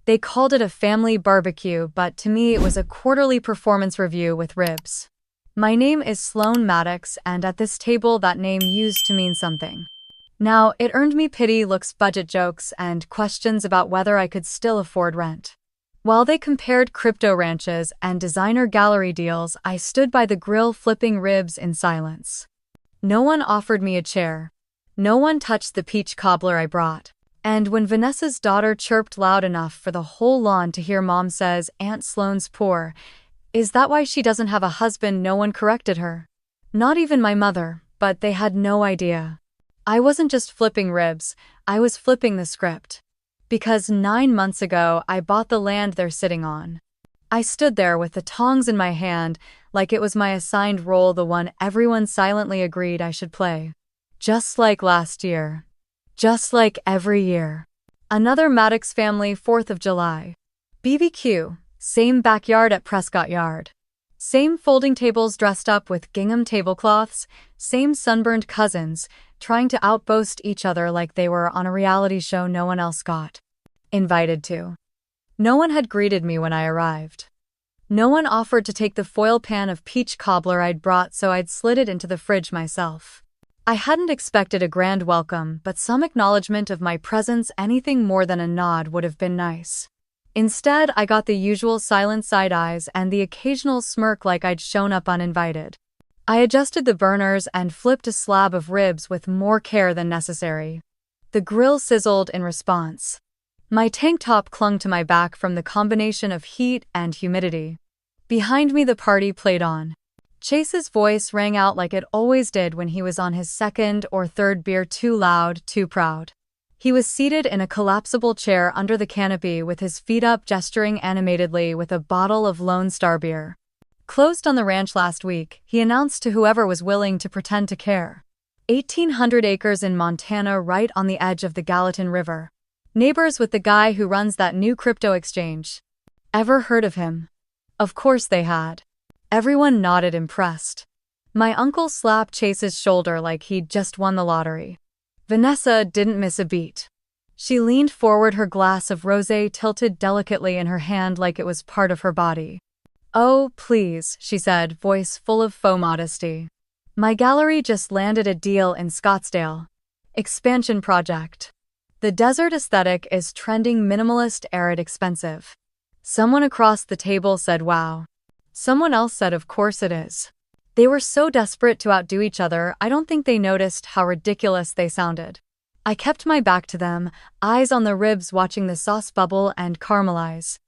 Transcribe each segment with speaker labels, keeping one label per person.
Speaker 1: They called it a family barbecue, but to me it was a quarterly performance review with ribs. My name is Sloane Maddox, and at this table that name used to mean something. Now, it earned me pity looks, budget jokes, and questions about whether I could still afford rent. While they compared crypto ranches and designer gallery deals, I stood by the grill flipping ribs in silence. No one offered me a chair. No one touched the peach cobbler I brought. And when Vanessa's daughter chirped loud enough for the whole lawn to hear, Mom says, "Aunt Sloane's poor. Is that why she doesn't have a husband?" No one corrected her. Not even my mother, but they had no idea. I wasn't just flipping ribs, I was flipping the script. Because 9 months ago, I bought the land they're sitting on. I stood there with the tongs in my hand, like it was my assigned role, the one everyone silently agreed I should play. Just like last year. Just like every year. Another Maddox family 4th of July. BBQ, same backyard at Prescott Yard. Same folding tables dressed up with gingham tablecloths, same sunburned cousins, trying to outboast each other like they were on a reality show no one else got invited to. No one had greeted me when I arrived. No one offered to take the foil pan of peach cobbler I'd brought, so I'd slid it into the fridge myself. I hadn't expected a grand welcome, but some acknowledgement of my presence, anything more than a nod, would have been nice. Instead, I got the usual silent side eyes and the occasional smirk like I'd shown up uninvited. I adjusted the burners and flipped a slab of ribs with more care than necessary. The grill sizzled in response. My tank top clung to my back from the combination of heat and humidity. Behind me, the party played on. Chase's voice rang out like it always did when he was on his second or third beer, too loud, too proud. He was seated in a collapsible chair under the canopy with his feet up, gesturing animatedly with a bottle of Lone Star beer. Closed on the ranch last week, he announced to whoever was willing to pretend to care. 1,800 acres in Montana, right on the edge of the Gallatin River. Neighbors with the guy who runs that new crypto exchange. Ever heard of him? Of course they had. Everyone nodded, impressed. My uncle slapped Chase's shoulder like he'd just won the lottery. Vanessa didn't miss a beat. She leaned forward, her glass of rosé tilted delicately in her hand like it was part of her body. "Oh, please," she said, voice full of faux modesty. "My gallery just landed a deal in Scottsdale. Expansion project. The desert aesthetic is trending, minimalist, arid, expensive." Someone across the table said, "Wow." Someone else said, "Of course it is." They were so desperate to outdo each other, I don't think they noticed how ridiculous they sounded. I kept my back to them, eyes on the ribs, watching the sauce bubble and caramelize.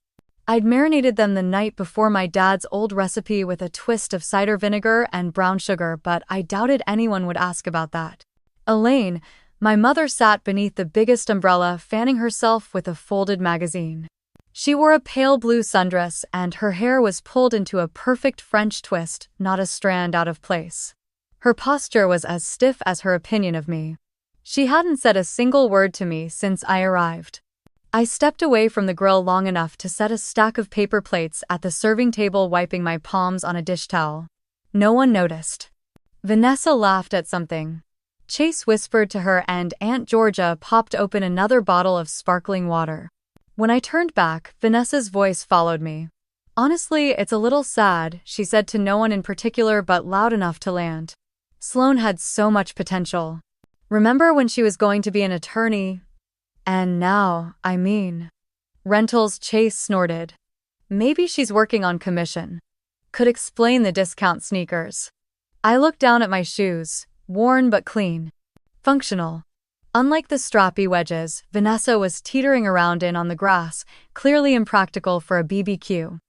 Speaker 1: I'd marinated them the night before, my dad's old recipe with a twist of cider vinegar and brown sugar, but I doubted anyone would ask about that. Elaine, my mother, sat beneath the biggest umbrella, fanning herself with a folded magazine. She wore a pale blue sundress, and her hair was pulled into a perfect French twist, not a strand out of place. Her posture was as stiff as her opinion of me. She hadn't said a single word to me since I arrived. I stepped away from the grill long enough to set a stack of paper plates at the serving table, wiping my palms on a dish towel. No one noticed. Vanessa laughed at something. Chase whispered to her, and Aunt Georgia popped open another bottle of sparkling water. When I turned back, Vanessa's voice followed me. "Honestly, it's a little sad," she said, to no one in particular but loud enough to land. "Sloane had so much potential. Remember when she was going to be an attorney? And now, I mean, rentals." Chase snorted. "Maybe she's working on commission. Could explain the discount sneakers." I looked down at my shoes, worn but clean. Functional. Unlike the strappy wedges Vanessa was teetering around in on the grass, clearly impractical for a BBQ.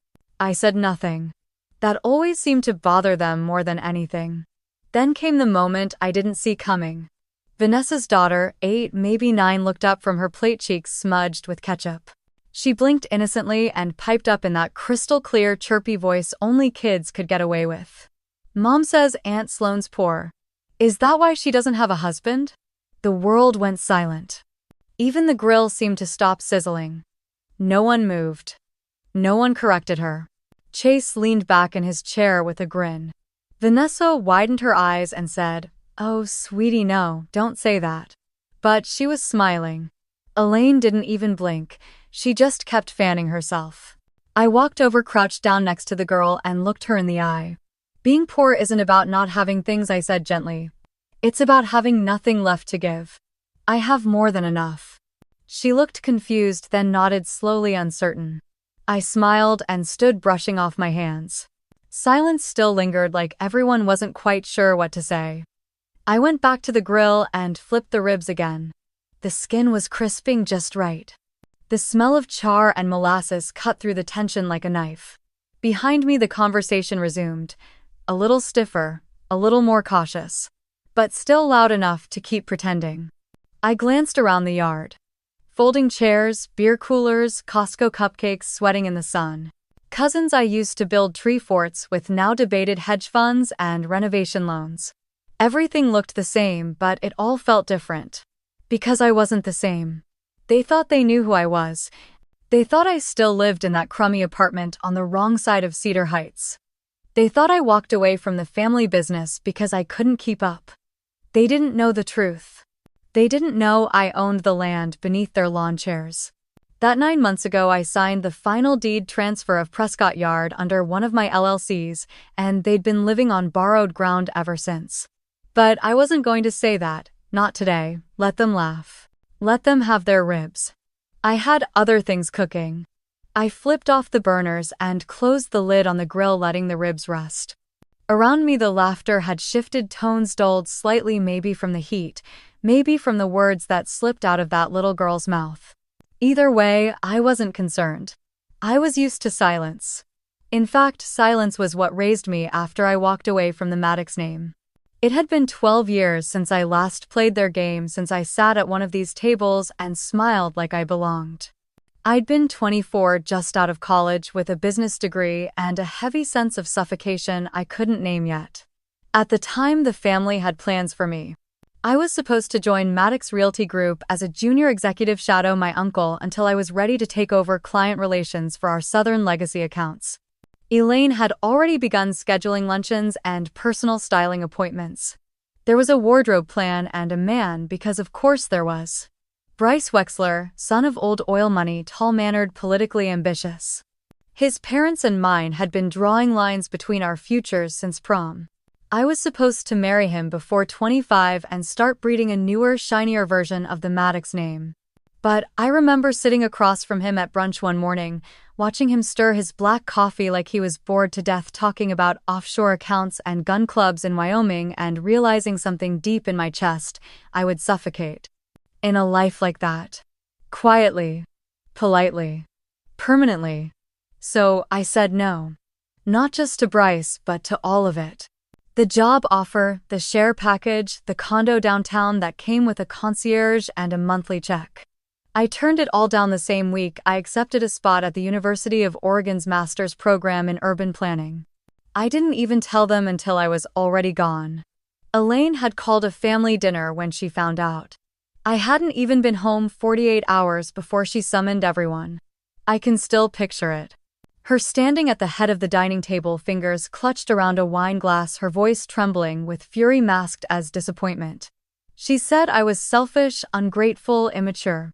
Speaker 1: I said nothing. That always seemed to bother them more than anything. Then came the moment I didn't see coming. Vanessa's daughter, 8, maybe 9, looked up from her plate, cheeks smudged with ketchup. She blinked innocently and piped up in that crystal-clear, chirpy voice only kids could get away with. "Mom says Aunt Sloane's poor. Is that why she doesn't have a husband?" The world went silent. Even the grill seemed to stop sizzling. No one moved. No one corrected her. Chase leaned back in his chair with a grin. Vanessa widened her eyes and said, "Oh, sweetie, no, don't say that." But she was smiling. Elaine didn't even blink. She just kept fanning herself. I walked over, crouched down next to the girl, and looked her in the eye. Being poor isn't about not having things, I said gently. It's about having nothing left to give. I have more than enough. She looked confused, then nodded slowly, uncertain. I smiled and stood brushing off my hands. Silence still lingered, like everyone wasn't quite sure what to say. I went back to the grill and flipped the ribs again. The skin was crisping just right. The smell of char and molasses cut through the tension like a knife. Behind me, the conversation resumed. A little stiffer, a little more cautious, but still loud enough to keep pretending. I glanced around the yard. Folding chairs, beer coolers, Costco cupcakes sweating in the sun. Cousins I used to build tree forts with now debated hedge funds and renovation loans. Everything looked the same, but it all felt different. Because I wasn't the same. They thought they knew who I was. They thought I still lived in that crummy apartment on the wrong side of Cedar Heights. They thought I walked away from the family business because I couldn't keep up. They didn't know the truth. They didn't know I owned the land beneath their lawn chairs. That 9 months ago, I signed the final deed transfer of Prescott Yard under one of my LLCs, and they'd been living on borrowed ground ever since. But I wasn't going to say that, not today. Let them laugh. Let them have their ribs. I had other things cooking. I flipped off the burners and closed the lid on the grill, letting the ribs rest. Around me, the laughter had shifted, tones dulled slightly, maybe from the heat, maybe from the words that slipped out of that little girl's mouth. Either way, I wasn't concerned. I was used to silence. In fact, silence was what raised me after I walked away from the Maddox name. It had been 12 years since I last played their game, since I sat at one of these tables and smiled like I belonged. I'd been 24, just out of college with a business degree and a heavy sense of suffocation I couldn't name yet. At the time, the family had plans for me. I was supposed to join Maddox Realty Group as a junior executive, shadow my uncle until I was ready to take over client relations for our Southern legacy accounts. Elaine had already begun scheduling luncheons and personal styling appointments. There was a wardrobe plan and a man, because of course there was. Bryce Wexler, son of old oil money, tall-mannered, politically ambitious. His parents and mine had been drawing lines between our futures since prom. I was supposed to marry him before 25 and start breeding a newer, shinier version of the Maddox name. But I remember sitting across from him at brunch one morning, watching him stir his black coffee like he was bored to death, talking about offshore accounts and gun clubs in Wyoming, and realizing something deep in my chest: I would suffocate. In a life like that. Quietly. Politely. Permanently. So I said no. Not just to Bryce, but to all of it. The job offer, the share package, the condo downtown that came with a concierge and a monthly check. I turned it all down the same week I accepted a spot at the University of Oregon's master's program in urban planning. I didn't even tell them until I was already gone. Elaine had called a family dinner when she found out. I hadn't even been home 48 hours before she summoned everyone. I can still picture it. Her standing at the head of the dining table, fingers clutched around a wine glass, her voice trembling with fury masked as disappointment. She said I was selfish, ungrateful, immature.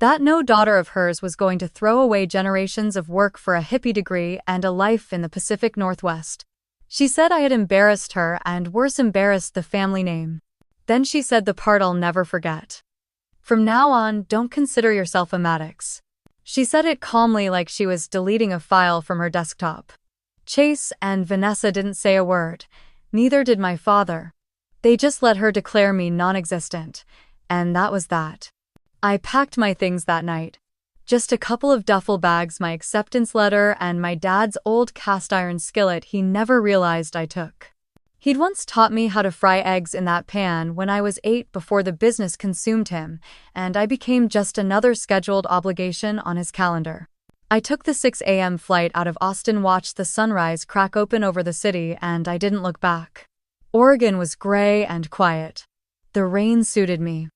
Speaker 1: That no daughter of hers was going to throw away generations of work for a hippie degree and a life in the Pacific Northwest. She said I had embarrassed her and, worse, embarrassed the family name. Then she said the part I'll never forget. From now on, don't consider yourself a Maddox. She said it calmly, like she was deleting a file from her desktop. Chase and Vanessa didn't say a word. Neither did my father. They just let her declare me non-existent. And that was that. I packed my things that night. Just a couple of duffel bags, my acceptance letter, and my dad's old cast-iron skillet he never realized I took. He'd once taught me how to fry eggs in that pan when I was 8, before the business consumed him, and I became just another scheduled obligation on his calendar. I took the 6 a.m. flight out of Austin, watched the sunrise crack open over the city, and I didn't look back. Oregon was gray and quiet. The rain suited me.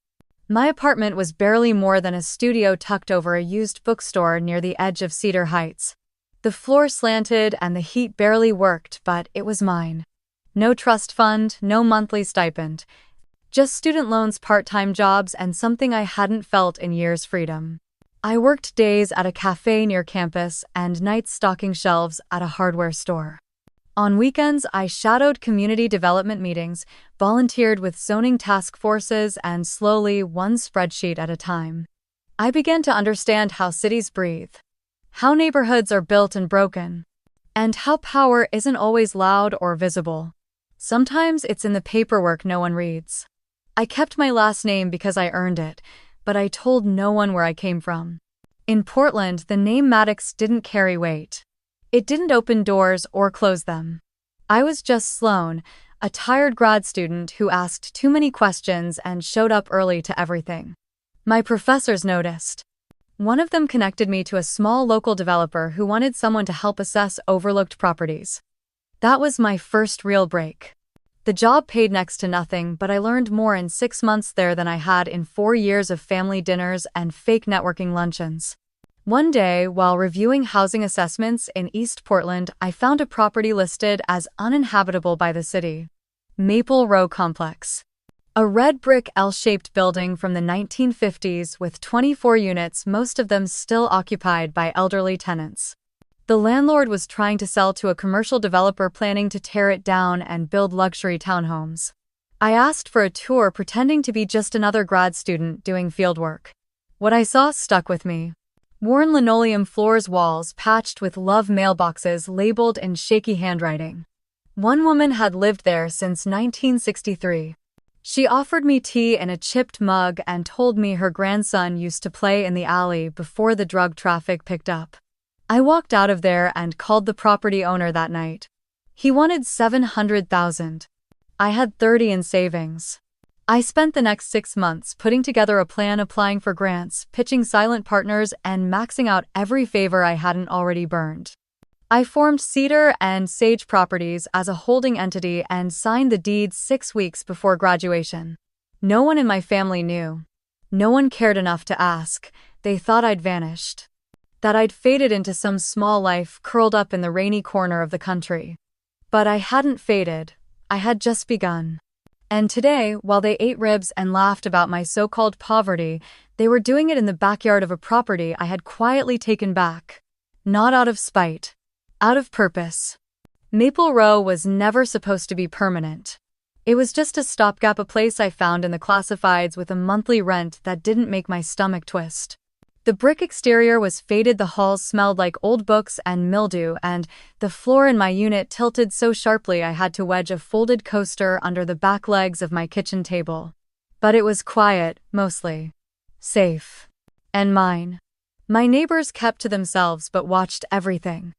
Speaker 1: My apartment was barely more than a studio tucked over a used bookstore near the edge of Cedar Heights. The floor slanted and the heat barely worked, but it was mine. No trust fund, no monthly stipend. Just student loans, part-time jobs, and something I hadn't felt in years: freedom. I worked days at a cafe near campus and nights stocking shelves at a hardware store. On weekends, I shadowed community development meetings, volunteered with zoning task forces, and slowly, one spreadsheet at a time, I began to understand how cities breathe, how neighborhoods are built and broken, and how power isn't always loud or visible. Sometimes it's in the paperwork no one reads. I kept my last name because I earned it, but I told no one where I came from. In Portland, the name Maddox didn't carry weight. It didn't open doors or close them. I was just Sloan, a tired grad student who asked too many questions and showed up early to everything. My professors noticed. One of them connected me to a small local developer who wanted someone to help assess overlooked properties. That was my first real break. The job paid next to nothing, but I learned more in 6 months there than I had in 4 years of family dinners and fake networking luncheons. One day, while reviewing housing assessments in East Portland, I found a property listed as uninhabitable by the city. Maple Row Complex. A red brick L-shaped building from the 1950s with 24 units, most of them still occupied by elderly tenants. The landlord was trying to sell to a commercial developer planning to tear it down and build luxury townhomes. I asked for a tour, pretending to be just another grad student doing fieldwork. What I saw stuck with me. Worn linoleum floors, walls patched with love mailboxes labeled in shaky handwriting. One woman had lived there since 1963. She offered me tea in a chipped mug and told me her grandson used to play in the alley before the drug traffic picked up. I walked out of there and called the property owner that night. He wanted $700,000. I had $30 in savings. I spent the next 6 months putting together a plan, applying for grants, pitching silent partners, and maxing out every favor I hadn't already burned. I formed Cedar and Sage Properties as a holding entity and signed the deeds 6 weeks before graduation. No one in my family knew. No one cared enough to ask. They thought I'd vanished. That I'd faded into some small life curled up in the rainy corner of the country. But I hadn't faded. I had just begun. And today, while they ate ribs and laughed about my so-called poverty, they were doing it in the backyard of a property I had quietly taken back. Not out of spite. Out of purpose. Maple Row was never supposed to be permanent. It was just a stopgap, a place I found in the classifieds with a monthly rent that didn't make my stomach twist. The brick exterior was faded, the halls smelled like old books and mildew, and the floor in my unit tilted so sharply I had to wedge a folded coaster under the back legs of my kitchen table. But it was quiet, mostly. Safe. And mine. My neighbors kept to themselves but watched everything.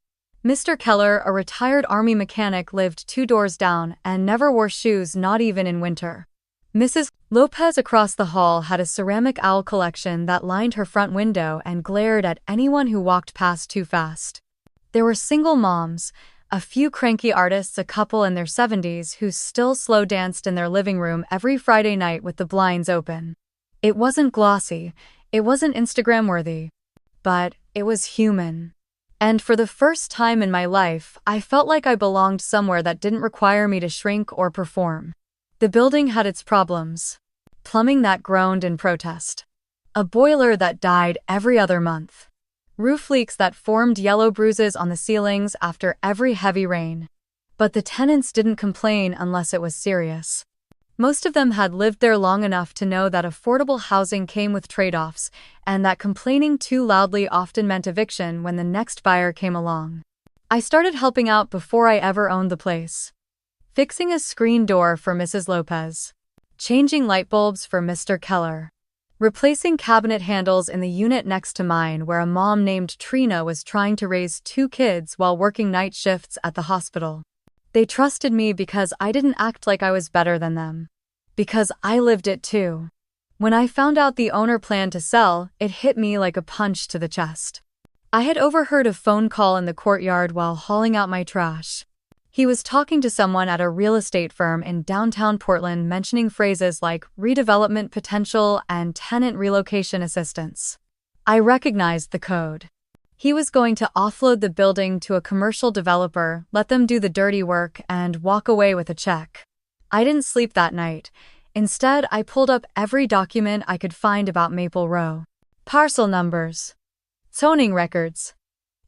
Speaker 1: Mr. Keller, a retired army mechanic, lived 2 doors down and never wore shoes, not even in winter. Mrs. Lopez across the hall had a ceramic owl collection that lined her front window and glared at anyone who walked past too fast. There were single moms, a few cranky artists, a couple in their 70s who still slow danced in their living room every Friday night with the blinds open. It wasn't glossy, it wasn't Instagram-worthy, but it was human. And for the first time in my life, I felt like I belonged somewhere that didn't require me to shrink or perform. The building had its problems. Plumbing that groaned in protest. A boiler that died every other month. Roof leaks that formed yellow bruises on the ceilings after every heavy rain. But the tenants didn't complain unless it was serious. Most of them had lived there long enough to know that affordable housing came with trade-offs, and that complaining too loudly often meant eviction when the next buyer came along. I started helping out before I ever owned the place. Fixing a screen door for Mrs. Lopez. Changing light bulbs for Mr. Keller. Replacing cabinet handles in the unit next to mine where a mom named Trina was trying to raise 2 kids while working night shifts at the hospital. They trusted me because I didn't act like I was better than them. Because I lived it too. When I found out the owner planned to sell, it hit me like a punch to the chest. I had overheard a phone call in the courtyard while hauling out my trash. He was talking to someone at a real estate firm in downtown Portland, mentioning phrases like redevelopment potential and tenant relocation assistance. I recognized the code. He was going to offload the building to a commercial developer, let them do the dirty work, and walk away with a check. I didn't sleep that night. Instead, I pulled up every document I could find about Maple Row. parcel numbers, zoning records,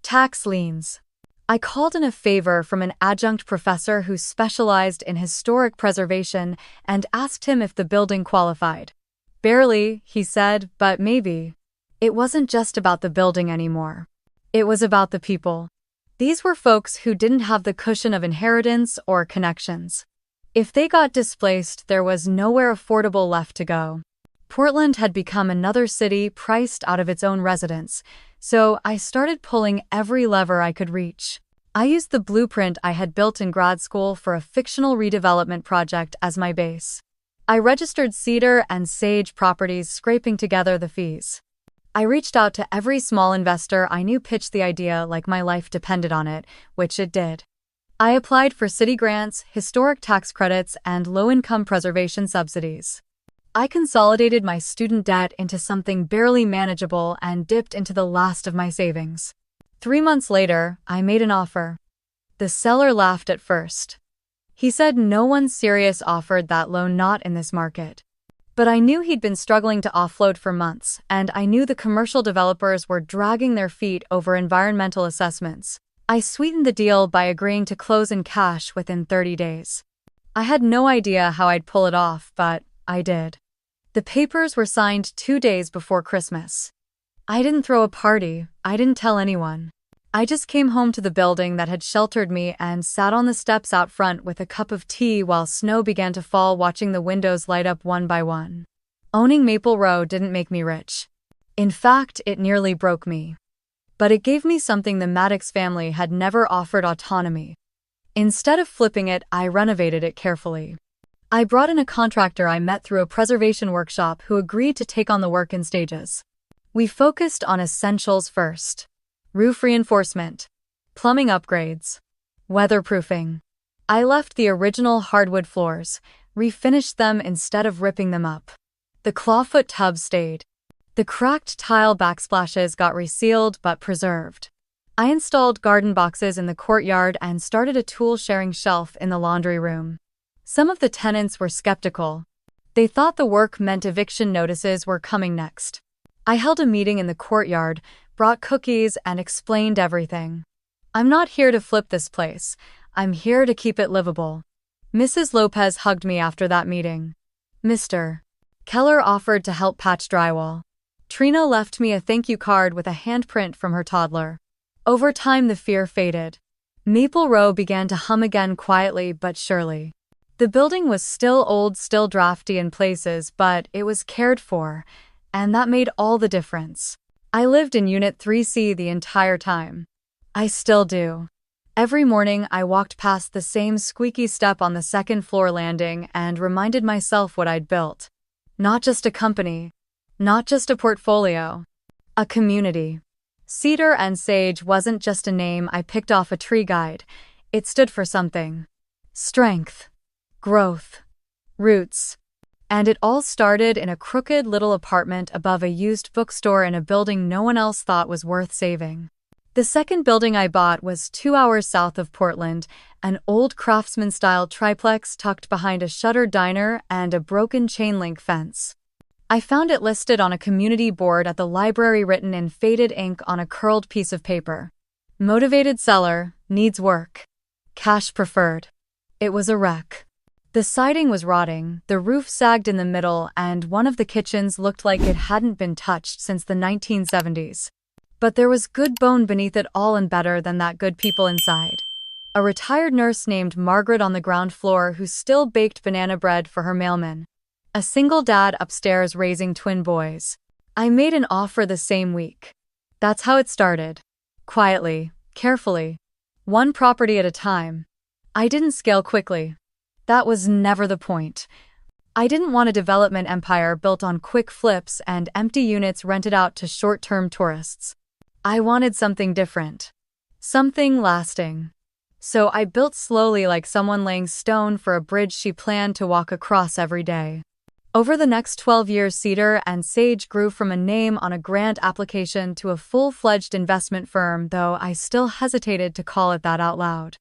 Speaker 1: tax liens. I called in a favor from an adjunct professor who specialized in historic preservation and asked him if the building qualified. Barely, he said, but maybe. It wasn't just about the building anymore. It was about the people. These were folks who didn't have the cushion of inheritance or connections. If they got displaced, there was nowhere affordable left to go. Portland had become another city priced out of its own residents, so I started pulling every lever I could reach. I used the blueprint I had built in grad school for a fictional redevelopment project as my base. I registered Cedar and Sage properties, scraping together the fees. I reached out to every small investor I knew pitched the idea like my life depended on it, which it did. I applied for city grants, historic tax credits, and low-income preservation subsidies. I consolidated my student debt into something barely manageable and dipped into the last of my savings. 3 months later, I made an offer. The seller laughed at first. He said no one serious offered that low, not in this market. But I knew he'd been struggling to offload for months, and I knew the commercial developers were dragging their feet over environmental assessments. I sweetened the deal by agreeing to close in cash within 30 days. I had no idea how I'd pull it off, but I did. The papers were signed 2 days before Christmas. I didn't throw a party, I didn't tell anyone. I just came home to the building that had sheltered me and sat on the steps out front with a cup of tea while snow began to fall, watching the windows light up one by one. Owning Maple Row didn't make me rich. In fact, it nearly broke me. But it gave me something the Maddox family had never offered: autonomy. Instead of flipping it, I renovated it carefully. I brought in a contractor I met through a preservation workshop who agreed to take on the work in stages. We focused on essentials first: roof reinforcement, plumbing upgrades, weatherproofing. I left the original hardwood floors, refinished them instead of ripping them up. The clawfoot tubs stayed. The cracked tile backsplashes got resealed but preserved. I installed garden boxes in the courtyard and started a tool-sharing shelf in the laundry room. Some of the tenants were skeptical. They thought the work meant eviction notices were coming next. I held a meeting in the courtyard, brought cookies, and explained everything. I'm not here to flip this place. I'm here to keep it livable. Mrs. Lopez hugged me after that meeting. Mr. Keller offered to help patch drywall. Trina left me a thank you card with a handprint from her toddler. Over time, the fear faded. Maple Row began to hum again, quietly but surely. The building was still old, still drafty in places, but it was cared for, and that made all the difference. I lived in Unit 3C the entire time. I still do. Every morning I walked past the same squeaky step on the second floor landing and reminded myself what I'd built. Not just a company, not just a portfolio, a community. Cedar and Sage wasn't just a name I picked off a tree guide. It stood for something. Strength, growth, roots. And it all started in a crooked little apartment above a used bookstore in a building no one else thought was worth saving. The second building I bought was 2 hours south of Portland, an old craftsman-style triplex tucked behind a shuttered diner and a broken chain-link fence. I found it listed on a community board at the library, written in faded ink on a curled piece of paper. Motivated seller, needs work. Cash preferred. It was a wreck. The siding was rotting, the roof sagged in the middle, and one of the kitchens looked like it hadn't been touched since the 1970s. But there was good bone beneath it all, and better than that, good people inside. A retired nurse named Margaret on the ground floor who still baked banana bread for her mailman. A single dad upstairs raising twin boys. I made an offer the same week. That's how it started. Quietly, carefully. One property at a time. I didn't scale quickly. That was never the point. I didn't want a development empire built on quick flips and empty units rented out to short-term tourists. I wanted something different. Something lasting. So I built slowly, like someone laying stone for a bridge she planned to walk across every day. Over the next 12 years, Cedar and Sage grew from a name on a grant application to a full-fledged investment firm, though I still hesitated to call it that out loud.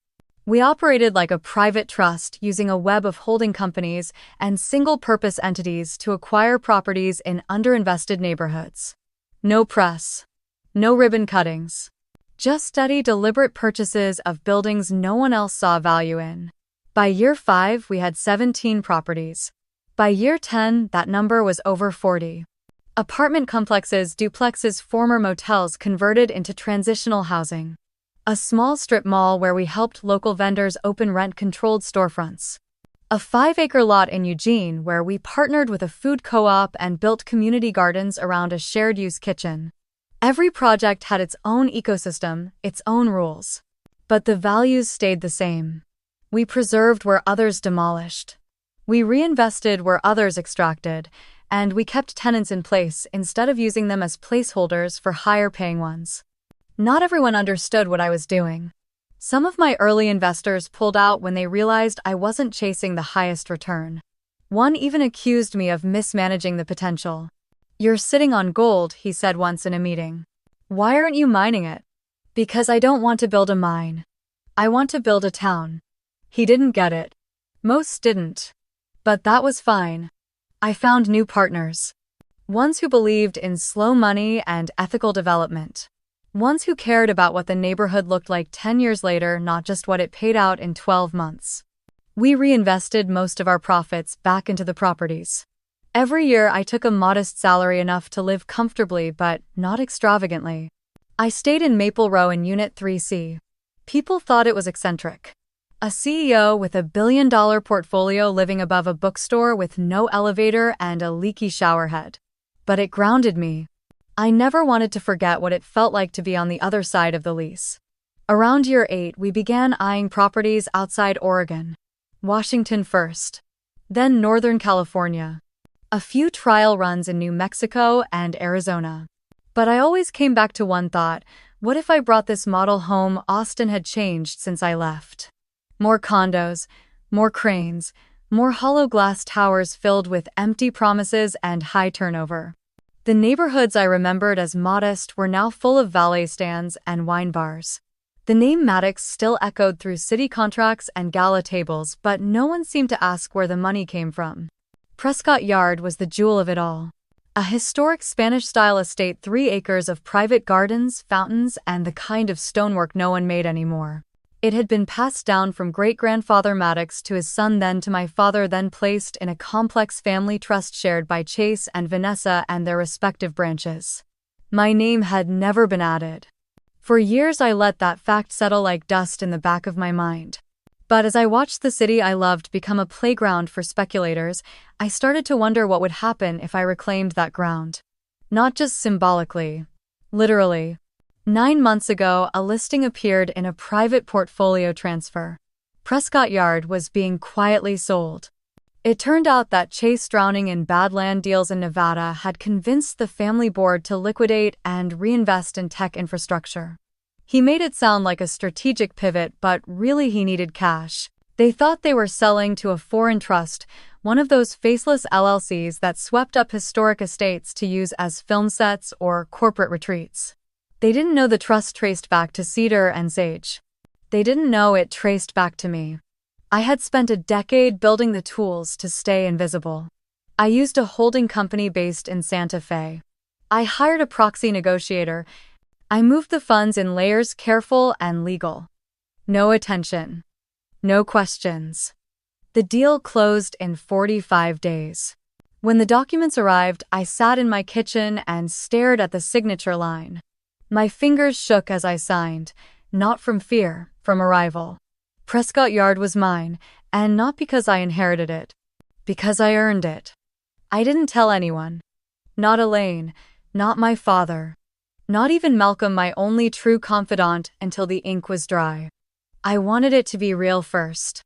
Speaker 1: We operated like a private trust, using a web of holding companies and single-purpose entities to acquire properties in underinvested neighborhoods. No press. No ribbon cuttings. Just steady, deliberate purchases of buildings no one else saw value in. By year 5, we had 17 properties. By year 10, that number was over 40. Apartment complexes, duplexes, former motels converted into transitional housing. A small strip mall where we helped local vendors open rent-controlled storefronts. A 5-acre lot in Eugene where we partnered with a food co-op and built community gardens around a shared-use kitchen. Every project had its own ecosystem, its own rules. But the values stayed the same. We preserved where others demolished. We reinvested where others extracted, and we kept tenants in place instead of using them as placeholders for higher-paying ones. Not everyone understood what I was doing. Some of my early investors pulled out when they realized I wasn't chasing the highest return. One even accused me of mismanaging the potential. "You're sitting on gold," he said once in a meeting. "Why aren't you mining it?" "Because I don't want to build a mine. I want to build a town." He didn't get it. Most didn't. But that was fine. I found new partners. Ones who believed in slow money and ethical development. Ones who cared about what the neighborhood looked like 10 years later, not just what it paid out in 12 months. We reinvested most of our profits back into the properties. Every year I took a modest salary enough to live comfortably but not extravagantly. I stayed in Maple Row in Unit 3C. People thought it was eccentric. A CEO with $1 billion portfolio living above a bookstore with no elevator and a leaky showerhead. But it grounded me. I never wanted to forget what it felt like to be on the other side of the lease. Around year 8, we began eyeing properties outside Oregon. Washington first. Then Northern California. A few trial runs in New Mexico and Arizona. But I always came back to one thought: what if I brought this model home? Austin had changed since I left. More condos, more cranes, more hollow glass towers filled with empty promises and high turnover. The neighborhoods I remembered as modest were now full of valet stands and wine bars. The name Maddox still echoed through city contracts and gala tables, but no one seemed to ask where the money came from. Prescott Yard was the jewel of it all. A historic Spanish-style estate, 3 acres of private gardens, fountains, and the kind of stonework no one made anymore. It had been passed down from great-grandfather Maddox to his son, then to my father, then placed in a complex family trust shared by Chase and Vanessa and their respective branches. My name had never been added. For years I let that fact settle like dust in the back of my mind. But as I watched the city I loved become a playground for speculators, I started to wonder what would happen if I reclaimed that ground. Not just symbolically. Literally. 9 months ago, a listing appeared in a private portfolio transfer. Prescott Yard was being quietly sold. It turned out that Chase, drowning in bad land deals in Nevada, had convinced the family board to liquidate and reinvest in tech infrastructure. He made it sound like a strategic pivot, but really he needed cash. They thought they were selling to a foreign trust, one of those faceless LLCs that swept up historic estates to use as film sets or corporate retreats. They didn't know the trust traced back to Cedar and Sage. They didn't know it traced back to me. I had spent a decade building the tools to stay invisible. I used a holding company based in Santa Fe. I hired a proxy negotiator. I moved the funds in layers, careful and legal. No attention. No questions. The deal closed in 45 days. When the documents arrived, I sat in my kitchen and stared at the signature line. My fingers shook as I signed, not from fear, from arrival. Prescott Yard was mine, and not because I inherited it. Because I earned it. I didn't tell anyone. Not Elaine, not my father. Not even Malcolm, my only true confidant, until the ink was dry. I wanted it to be real first.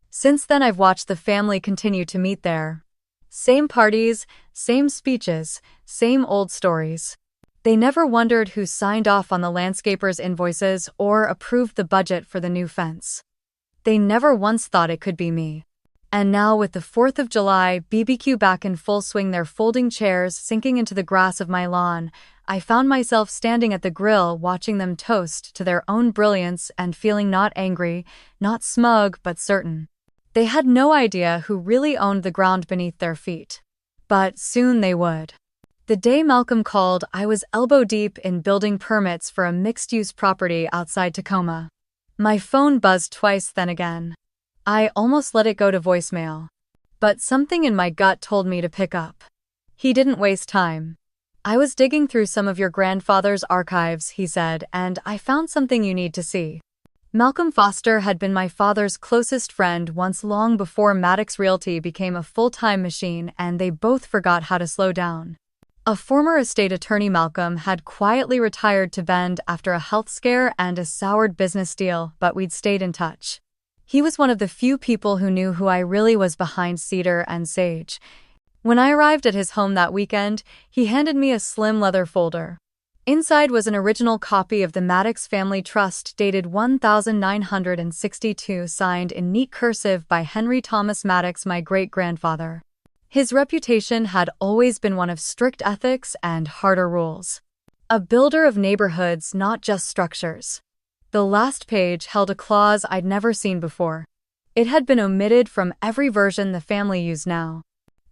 Speaker 1: Since then I've watched the family continue to meet there. Same parties, same speeches, same old stories. They never wondered who signed off on the landscaper's invoices or approved the budget for the new fence. They never once thought it could be me. And now, with the 4th of July BBQ back in full swing, their folding chairs sinking into the grass of my lawn, I found myself standing at the grill watching them toast to their own brilliance and feeling not angry, not smug, but certain. They had no idea who really owned the ground beneath their feet. But soon they would. The day Malcolm called, I was elbow-deep in building permits for a mixed-use property outside Tacoma. My phone buzzed twice, then again. I almost let it go to voicemail. But something in my gut told me to pick up. He didn't waste time. "I was digging through some of your grandfather's archives," he said, "and I found something you need to see." Malcolm Foster had been my father's closest friend once, long before Maddox Realty became a full-time machine, and they both forgot how to slow down. A former estate attorney, Malcolm had quietly retired to Bend after a health scare and a soured business deal, but we'd stayed in touch. He was one of the few people who knew who I really was behind Cedar and Sage. When I arrived at his home that weekend, he handed me a slim leather folder. Inside was an original copy of the Maddox Family Trust dated 1962, signed in neat cursive by Henry Thomas Maddox, my great-grandfather. His reputation had always been one of strict ethics and harder rules. A builder of neighborhoods, not just structures. The last page held a clause I'd never seen before. It had been omitted from every version the family used now.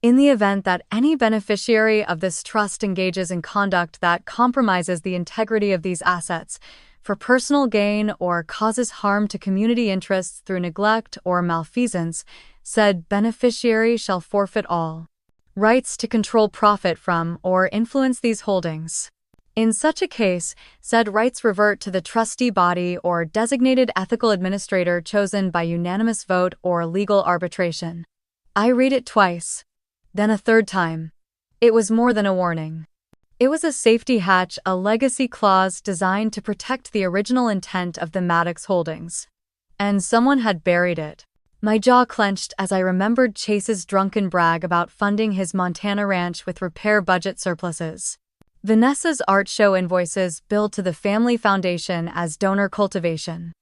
Speaker 1: In the event that any beneficiary of this trust engages in conduct that compromises the integrity of these assets for personal gain or causes harm to community interests through neglect or malfeasance, said beneficiary shall forfeit all rights to control, profit from, or influence these holdings. In such a case, said rights revert to the trustee body or designated ethical administrator chosen by unanimous vote or legal arbitration. I read it twice. Then a third time. It was more than a warning. It was a safety hatch, a legacy clause designed to protect the original intent of the Maddox holdings. And someone had buried it. My jaw clenched as I remembered Chase's drunken brag about funding his Montana ranch with repair budget surpluses. Vanessa's art show invoices billed to the family foundation as donor cultivation.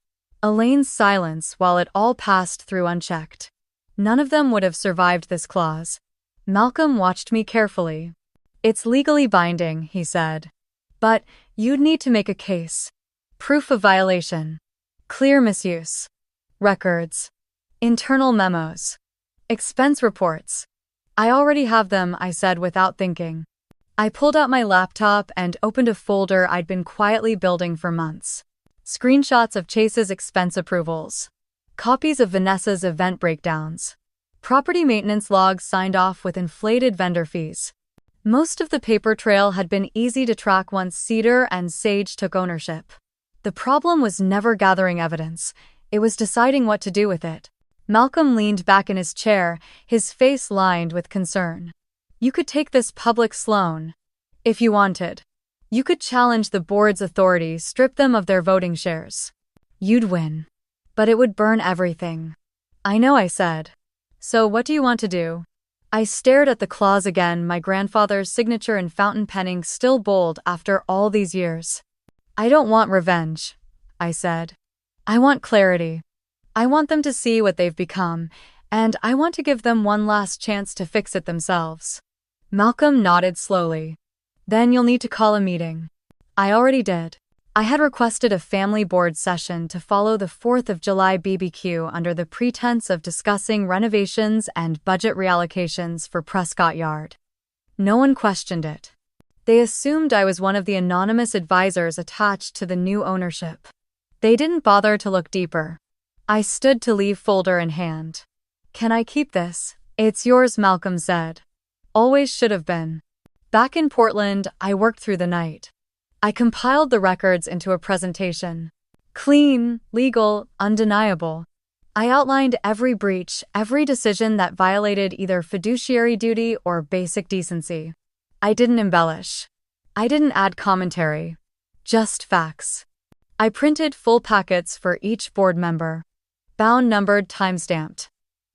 Speaker 1: Elaine's silence while it all passed through unchecked. None of them would have survived this clause. Malcolm watched me carefully. "It's legally binding," he said. "But you'd need to make a case. Proof of violation. Clear misuse. Records. Internal memos. Expense reports." "I already have them," I said without thinking. I pulled out my laptop and opened a folder I'd been quietly building for months. Screenshots of Chase's expense approvals. Copies of Vanessa's event breakdowns. Property maintenance logs signed off with inflated vendor fees. Most of the paper trail had been easy to track once Cedar and Sage took ownership. The problem was never gathering evidence. It was deciding what to do with it. Malcolm leaned back in his chair, his face lined with concern. "You could take this public, Sloan. If you wanted. You could challenge the board's authority, strip them of their voting shares. You'd win. But it would burn everything." "I know," I said. "So what do you want to do?" I stared at the clause again, my grandfather's signature in fountain pen ink still bold after all these years. "I don't want revenge," I said. "I want clarity. I want them to see what they've become, and I want to give them one last chance to fix it themselves." Malcolm nodded slowly. "Then you'll need to call a meeting." I already did. I had requested a family board session to follow the 4th of July BBQ under the pretense of discussing renovations and budget reallocations for Prescott Yard. No one questioned it. They assumed I was one of the anonymous advisors attached to the new ownership. They didn't bother to look deeper. I stood to leave, folder in hand. "Can I keep this?" "It's yours," Malcolm said. "Always should have been." Back in Portland, I worked through the night. I compiled the records into a presentation. Clean, legal, undeniable. I outlined every breach, every decision that violated either fiduciary duty or basic decency. I didn't embellish. I didn't add commentary. Just facts. I printed full packets for each board member. Bound, numbered, time-stamped.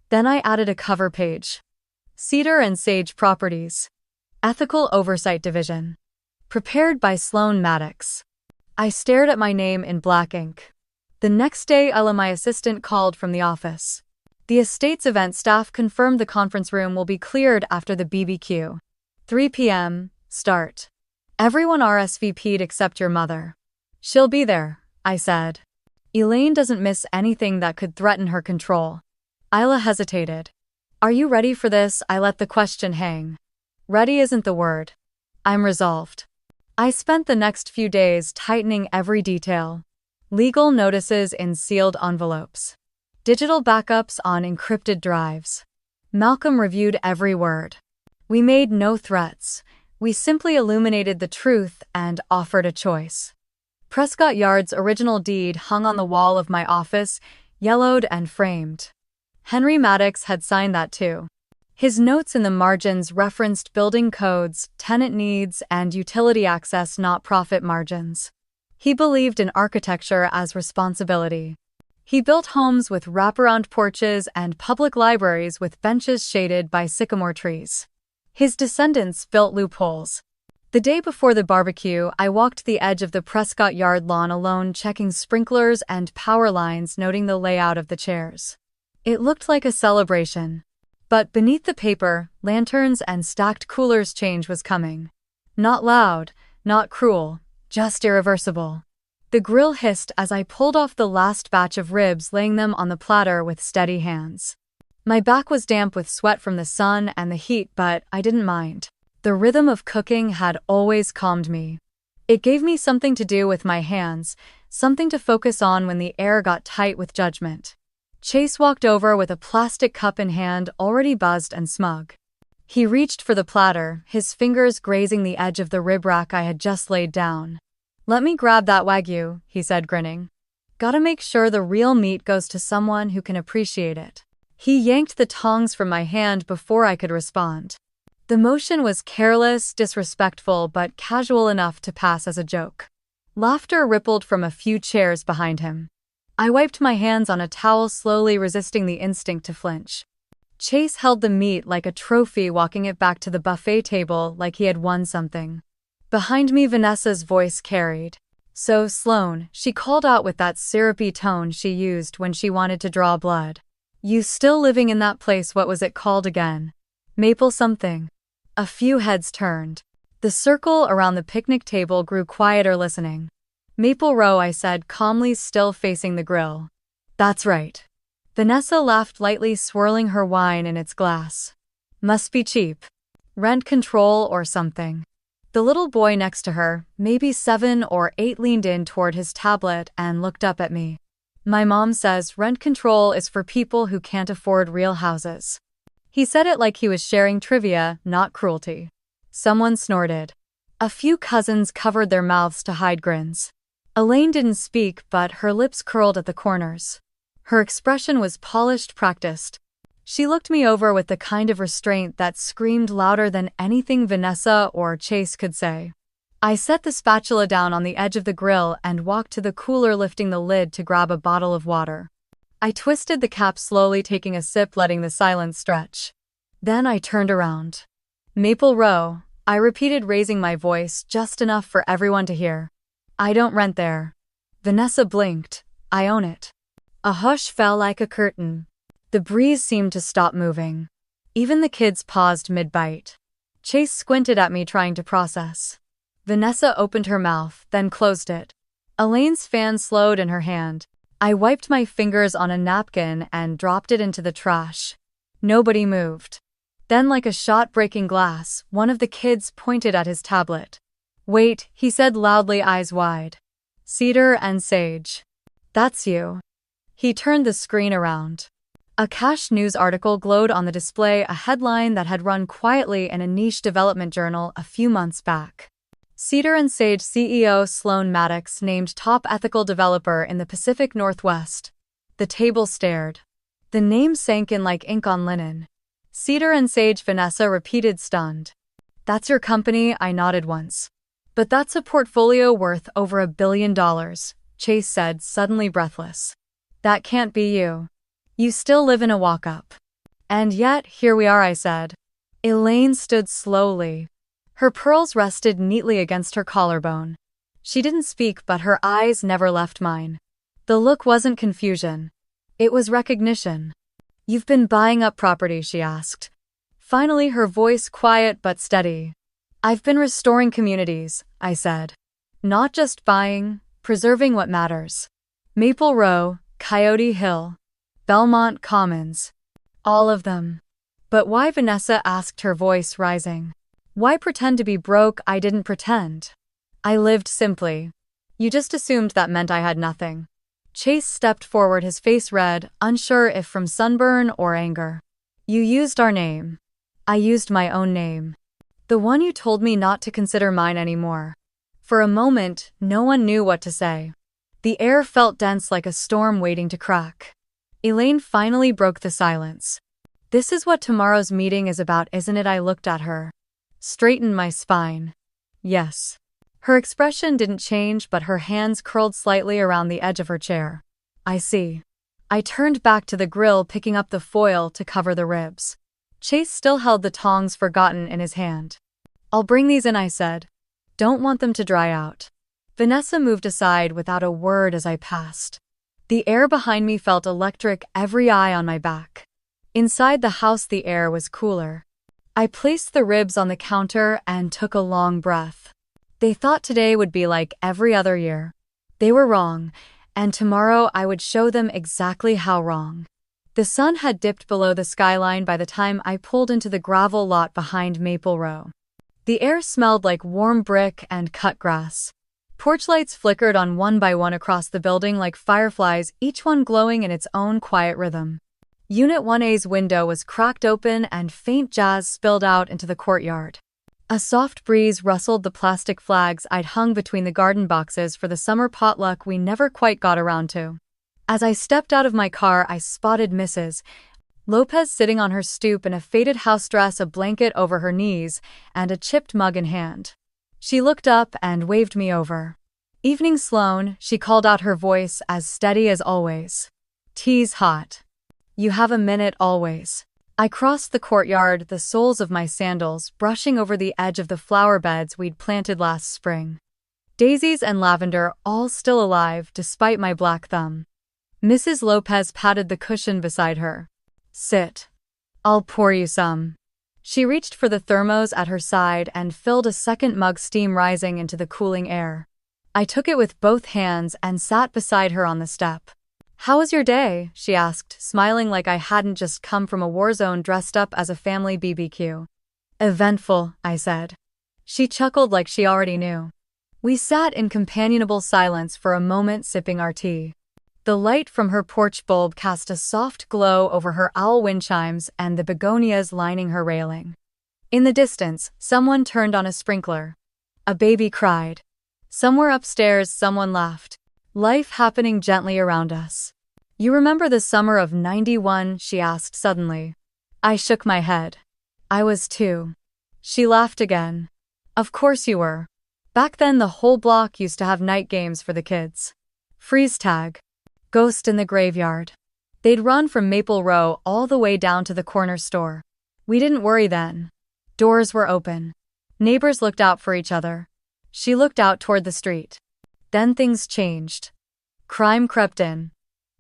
Speaker 1: Then I added a cover page. Cedar and Sage Properties. Ethical Oversight Division. Prepared by Sloan Maddox. I stared at my name in black ink. The next day, Ella, my assistant, called from the office. "The estate's event staff confirmed the conference room will be cleared after the BBQ. 3 p.m. start. Everyone RSVP'd except your mother." "She'll be there," I said. "Elaine doesn't miss anything that could threaten her control." Isla hesitated. "Are you ready for this?" I let the question hang. "Ready isn't the word. I'm resolved. I spent the next few days tightening every detail. Legal notices in sealed envelopes. Digital backups on encrypted drives. Malcolm reviewed every word. We made no threats. We simply illuminated the truth and offered a choice. Prescott Yard's original deed hung on the wall of my office, yellowed and framed. Henry Maddox had signed that too. His notes in the margins referenced building codes, tenant needs, and utility access, not profit margins. He believed in architecture as responsibility. He built homes with wraparound porches and public libraries with benches shaded by sycamore trees. His descendants built loopholes. The day before the barbecue, I walked the edge of the Prescott Yard lawn alone, checking sprinklers and power lines, noting the layout of the chairs. It looked like a celebration. But beneath the paper, lanterns and stacked coolers, change was coming. Not loud, not cruel, just irreversible. The grill hissed as I pulled off the last batch of ribs, laying them on the platter with steady hands. My back was damp with sweat from the sun and the heat, but I didn't mind. The rhythm of cooking had always calmed me. It gave me something to do with my hands, something to focus on when the air got tight with judgment. Chase walked over with a plastic cup in hand, already buzzed and smug. He reached for the platter, his fingers grazing the edge of the rib rack I had just laid down. "Let me grab that Wagyu," he said, grinning. "Gotta make sure the real meat goes to someone who can appreciate it." He yanked the tongs from my hand before I could respond. The motion was careless, disrespectful, but casual enough to pass as a joke. Laughter rippled from a few chairs behind him. I wiped my hands on a towel, slowly resisting the instinct to flinch. Chase held the meat like a trophy, walking it back to the buffet table like he had won something. Behind me, Vanessa's voice carried. "So, Sloan," she called out with that syrupy tone she used when she wanted to draw blood. "You still living in that place? What was it called again? Maple something." A few heads turned. The circle around the picnic table grew quieter, listening. "Maple Row," I said calmly, still facing the grill. "That's right." Vanessa laughed lightly, swirling her wine in its glass. "Must be cheap. Rent control or something." The little boy next to her, maybe 7 or 8, leaned in toward his tablet and looked up at me. "My mom says rent control is for people who can't afford real houses." He said it like he was sharing trivia, not cruelty. Someone snorted. A few cousins covered their mouths to hide grins. Elaine didn't speak, but her lips curled at the corners. Her expression was polished, practiced. She looked me over with the kind of restraint that screamed louder than anything Vanessa or Chase could say. I set the spatula down on the edge of the grill and walked to the cooler, lifting the lid to grab a bottle of water. I twisted the cap slowly, taking a sip, letting the silence stretch. Then I turned around. "Maple Row," I repeated, raising my voice just enough for everyone to hear. "I don't rent there." Vanessa blinked. "I own it." A hush fell like a curtain. The breeze seemed to stop moving. Even the kids paused mid-bite. Chase squinted at me, trying to process. Vanessa opened her mouth, then closed it. Elaine's fan slowed in her hand. I wiped my fingers on a napkin and dropped it into the trash. Nobody moved. Then, like a shot breaking glass, one of the kids pointed at his tablet. "Wait," he said loudly, eyes wide. "Cedar and Sage. That's you." He turned the screen around. A cash news article glowed on the display, a headline that had run quietly in a niche development journal a few months back. Cedar and Sage CEO Sloan Maddox named top ethical developer in the Pacific Northwest. The table stared. The name sank in like ink on linen. "Cedar and Sage," Vanessa repeated, stunned. "That's your company?" I nodded once. "But that's a portfolio worth over $1 billion, Chase said, suddenly breathless. "That can't be you. You still live in a walk-up." "And yet, here we are," I said. Elaine stood slowly. Her pearls rested neatly against her collarbone. She didn't speak, but her eyes never left mine. The look wasn't confusion. It was recognition. "You've been buying up property?" she asked. Finally, her voice quiet but steady. "I've been restoring communities," I said. "Not just buying, preserving what matters. Maple Row, Coyote Hill, Belmont Commons. All of them." "But why?" Vanessa asked, her voice rising. Why pretend to be broke? I didn't pretend. I lived simply. You just assumed that meant I had nothing. Chase stepped forward, his face red, unsure if from sunburn or anger. You used our name. I used my own name. The one you told me not to consider mine anymore. For a moment, no one knew what to say. The air felt dense like a storm waiting to crack. Elaine finally broke the silence. This is what tomorrow's meeting is about, isn't it? I looked at her. Straightened my spine. Yes. Her expression didn't change, but her hands curled slightly around the edge of her chair. I see. I turned back to the grill, picking up the foil to cover the ribs. Chase still held the tongs forgotten in his hand. I'll bring these in, I said. Don't want them to dry out. Vanessa moved aside without a word as I passed. The air behind me felt electric, every eye on my back. Inside the house, the air was cooler. I placed the ribs on the counter and took a long breath. They thought today would be like every other year. They were wrong, and tomorrow I would show them exactly how wrong. The sun had dipped below the skyline by the time I pulled into the gravel lot behind Maple Row. The air smelled like warm brick and cut grass. Porch lights flickered on one by one across the building like fireflies, each one glowing in its own quiet rhythm. Unit 1A's window was cracked open and faint jazz spilled out into the courtyard. A soft breeze rustled the plastic flags I'd hung between the garden boxes for the summer potluck we never quite got around to. As I stepped out of my car, I spotted Mrs. Lopez sitting on her stoop in a faded house dress, a blanket over her knees, and a chipped mug in hand. She looked up and waved me over. Evening, Sloane, she called out, her voice as steady as always. Tea's hot. You have a minute always. I crossed the courtyard, the soles of my sandals brushing over the edge of the flower beds we'd planted last spring. Daisies and lavender, all still alive despite my black thumb. Mrs. Lopez patted the cushion beside her. Sit. I'll pour you some. She reached for the thermos at her side and filled a second mug, steam rising into the cooling air. I took it with both hands and sat beside her on the step. How was your day? She asked, smiling like I hadn't just come from a war zone dressed up as a family BBQ. Eventful, I said. She chuckled like she already knew. We sat in companionable silence for a moment, sipping our tea. The light from her porch bulb cast a soft glow over her owl wind chimes and the begonias lining her railing. In the distance, someone turned on a sprinkler. A baby cried. Somewhere upstairs, someone laughed. Life happening gently around us. You remember the summer of '91? She asked suddenly. I shook my head. I was too. She laughed again. Of course you were. Back then the whole block used to have night games for the kids. Freeze tag. Ghost in the graveyard. They'd run from Maple Row all the way down to the corner store. We didn't worry then. Doors were open. Neighbors looked out for each other. She looked out toward the street. Then things changed. Crime crept in.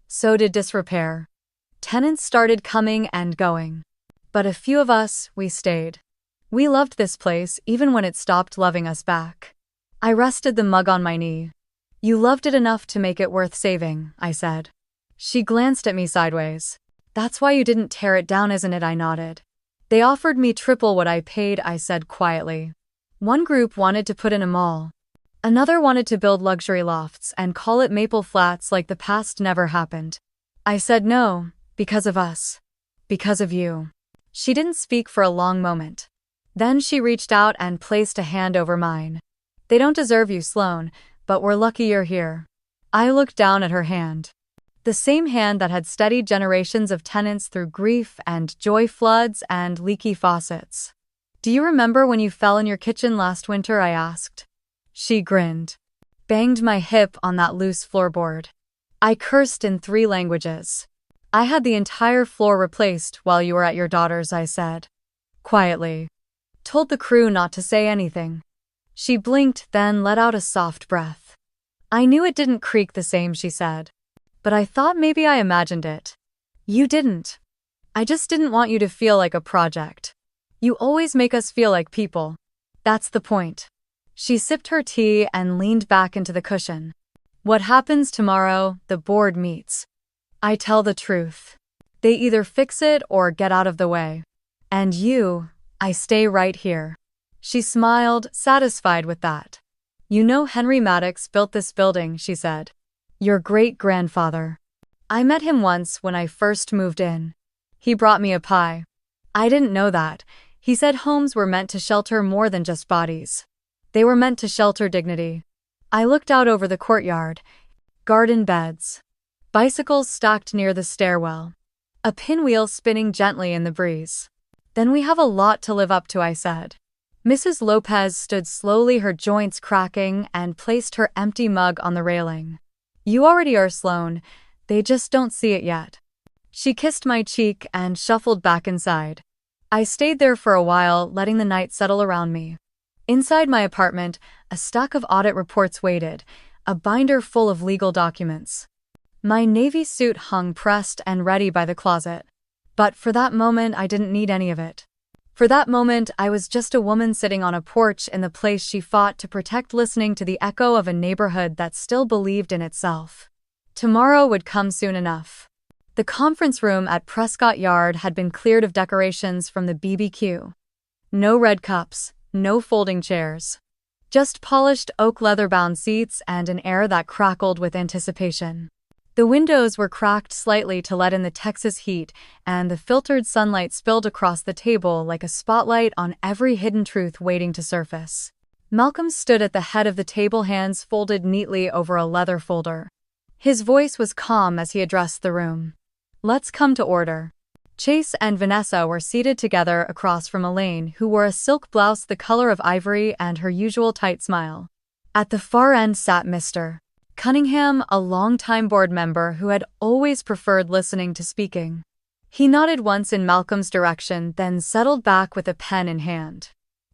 Speaker 1: So did disrepair. Tenants started coming and going. But a few of us, we stayed. We loved this place even when it stopped loving us back. I rested the mug on my knee. You loved it enough to make it worth saving, I said. She glanced at me sideways. That's why you didn't tear it down, isn't it? I nodded. They offered me triple what I paid, I said quietly. One group wanted to put in a mall. Another wanted to build luxury lofts and call it Maple Flats like the past never happened. I said no, because of us. Because of you. She didn't speak for a long moment. Then she reached out and placed a hand over mine. They don't deserve you, Sloane, but we're lucky you're here. I looked down at her hand. The same hand that had steadied generations of tenants through grief and joy, floods and leaky faucets. Do you remember when you fell in your kitchen last winter? I asked. She grinned. Banged my hip on that loose floorboard. I cursed in 3 languages. I had the entire floor replaced while you were at your daughter's, I said. Quietly. Told the crew not to say anything. She blinked, then let out a soft breath. I knew it didn't creak the same, she said. But I thought maybe I imagined it. You didn't. I just didn't want you to feel like a project. You always make us feel like people. That's the point. She sipped her tea and leaned back into the cushion. What happens tomorrow? The board meets. I tell the truth. They either fix it or get out of the way. And you, I stay right here. She smiled, satisfied with that. You know Henry Maddox built this building, she said. Your great-grandfather. I met him once when I first moved in. He brought me a pie. I didn't know that. He said homes were meant to shelter more than just bodies. They were meant to shelter dignity. I looked out over the courtyard. Garden beds. Bicycles stacked near the stairwell. A pinwheel spinning gently in the breeze. Then we have a lot to live up to, I said. Mrs. Lopez stood slowly, her joints cracking, and placed her empty mug on the railing. You already are, Sloane. They just don't see it yet. She kissed my cheek and shuffled back inside. I stayed there for a while, letting the night settle around me. Inside my apartment, a stack of audit reports waited, a binder full of legal documents. My navy suit hung pressed and ready by the closet. But for that moment, I didn't need any of it. For that moment, I was just a woman sitting on a porch in the place she fought to protect, listening to the echo of a neighborhood that still believed in itself. Tomorrow would come soon enough. The conference room at Prescott Yard had been cleared of decorations from the BBQ. No red cups, no folding chairs. Just polished oak leather-bound seats and an air that crackled with anticipation. The windows were cracked slightly to let in the Texas heat, and the filtered sunlight spilled across the table like a spotlight on every hidden truth waiting to surface. Malcolm stood at the head of the table, hands folded neatly over a leather folder. His voice was calm as he addressed the room. Let's come to order. Chase and Vanessa were seated together across from Elaine, who wore a silk blouse the color of ivory and her usual tight smile. At the far end sat Mr. Cunningham, a longtime board member who had always preferred listening to speaking. He nodded once in Malcolm's direction, then settled back with a pen in hand.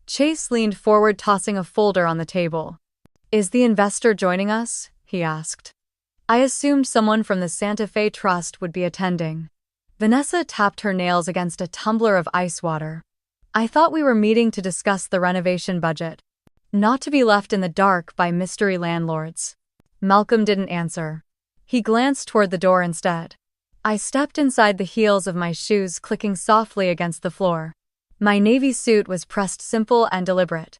Speaker 1: Chase leaned forward, tossing a folder on the table. Is the investor joining us? He asked. I assumed someone from the Santa Fe Trust would be attending. Vanessa tapped her nails against a tumbler of ice water. I thought we were meeting to discuss the renovation budget. Not to be left in the dark by mystery landlords. Malcolm didn't answer. He glanced toward the door instead. I stepped inside, the heels of my shoes clicking softly against the floor. My navy suit was pressed simple and deliberate.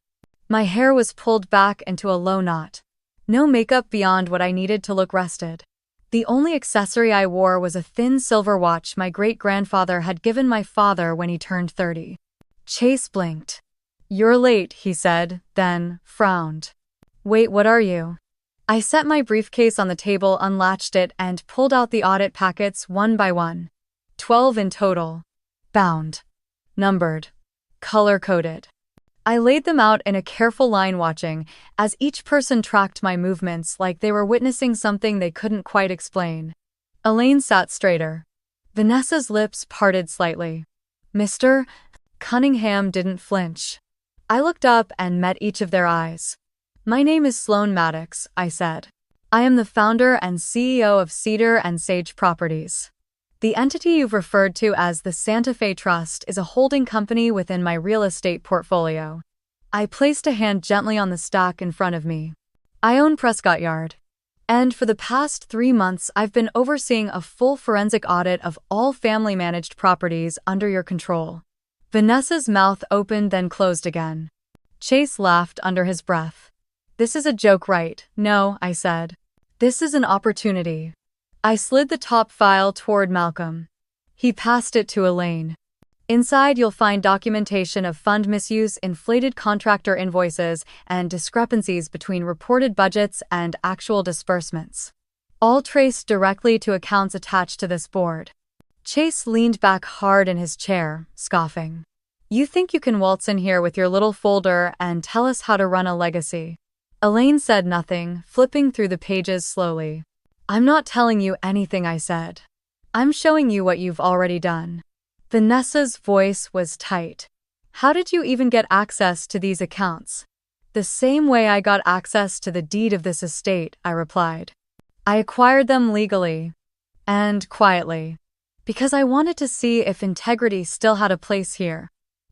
Speaker 1: My hair was pulled back into a low knot. No makeup beyond what I needed to look rested. The only accessory I wore was a thin silver watch my great-grandfather had given my father when he turned 30. Chase blinked. You're late, he said, then frowned. Wait, what are you? I set my briefcase on the table, unlatched it, and pulled out the audit packets one by one. 12 in total. Bound. Numbered. Color-coded. I laid them out in a careful line, watching as each person tracked my movements like they were witnessing something they couldn't quite explain. Elaine sat straighter. Vanessa's lips parted slightly. Mr. Cunningham didn't flinch. I looked up and met each of their eyes. My name is Sloane Maddox, I said. I am the founder and CEO of Cedar and Sage Properties. The entity you've referred to as the Santa Fe Trust is a holding company within my real estate portfolio. I placed a hand gently on the stack in front of me. I own Prescott Yard. And for the past 3 months, I've been overseeing a full forensic audit of all family-managed properties under your control. Vanessa's mouth opened, then closed again. Chase laughed under his breath. This is a joke, right? No, I said. This is an opportunity. I slid the top file toward Malcolm. He passed it to Elaine. Inside, you'll find documentation of fund misuse, inflated contractor invoices, and discrepancies between reported budgets and actual disbursements. All traced directly to accounts attached to this board. Chase leaned back hard in his chair, scoffing. You think you can waltz in here with your little folder and tell us how to run a legacy? Elaine said nothing, flipping through the pages slowly. I'm not telling you anything, I said. I'm showing you what you've already done. Vanessa's voice was tight. How did you even get access to these accounts? The same way I got access to the deed of this estate, I replied. I acquired them legally. And quietly. Because I wanted to see if integrity still had a place here.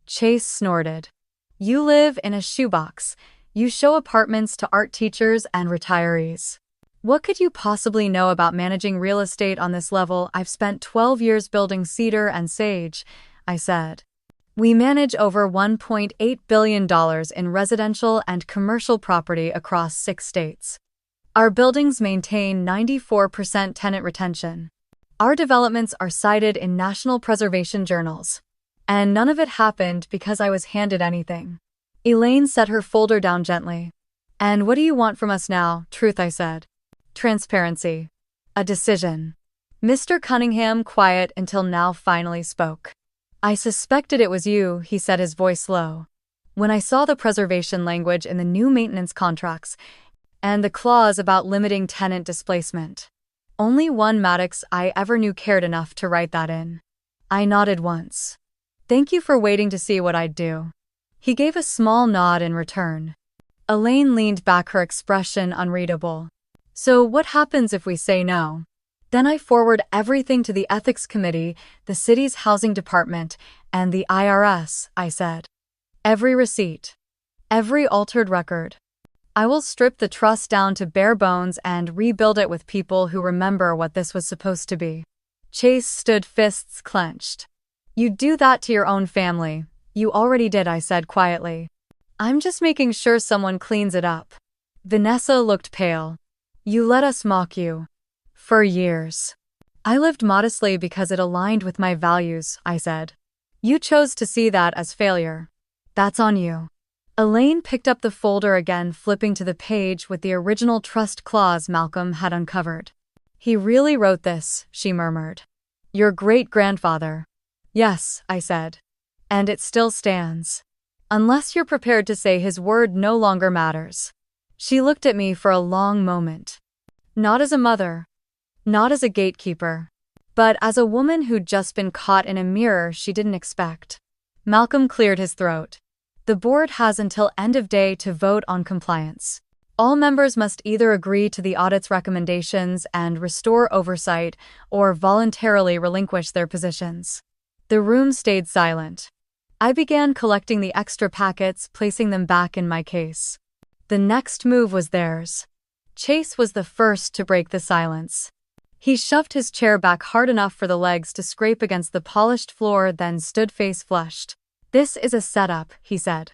Speaker 1: Chase snorted. You live in a shoebox. You show apartments to art teachers and retirees. What could you possibly know about managing real estate on this level? I've spent 12 years building Cedar and Sage, I said. We manage over $1.8 billion in residential and commercial property across 6 states. Our buildings maintain 94% tenant retention. Our developments are cited in national preservation journals. And none of it happened because I was handed anything. Elaine set her folder down gently. And what do you want from us now? Truth, I said. Transparency. A decision. Mr. Cunningham, quiet until now, finally spoke. I suspected it was you, he said, his voice low. When I saw the preservation language in the new maintenance contracts and the clause about limiting tenant displacement. Only one Maddox I ever knew cared enough to write that in. I nodded once. Thank you for waiting to see what I'd do. He gave a small nod in return. Elaine leaned back, her expression unreadable. So what happens if we say no? Then I forward everything to the Ethics Committee, the city's housing department, and the IRS, I said. Every receipt. Every altered record. I will strip the trust down to bare bones and rebuild it with people who remember what this was supposed to be. Chase stood, fists clenched. You'd do that to your own family. You already did, I said quietly. I'm just making sure someone cleans it up. Vanessa looked pale. You let us mock you. For years. I lived modestly because it aligned with my values, I said. You chose to see that as failure. That's on you. Elaine picked up the folder again, flipping to the page with the original trust clause Malcolm had uncovered. He really wrote this, she murmured. Your great-grandfather. Yes, I said. And it still stands. Unless you're prepared to say his word no longer matters. She looked at me for a long moment. Not as a mother. Not as a gatekeeper. But as a woman who'd just been caught in a mirror she didn't expect. Malcolm cleared his throat. The board has until end of day to vote on compliance. All members must either agree to the audit's recommendations and restore oversight or voluntarily relinquish their positions. The room stayed silent. I began collecting the extra packets, placing them back in my case. The next move was theirs. Chase was the first to break the silence. He shoved his chair back hard enough for the legs to scrape against the polished floor, then stood face flushed. This is a setup, he said.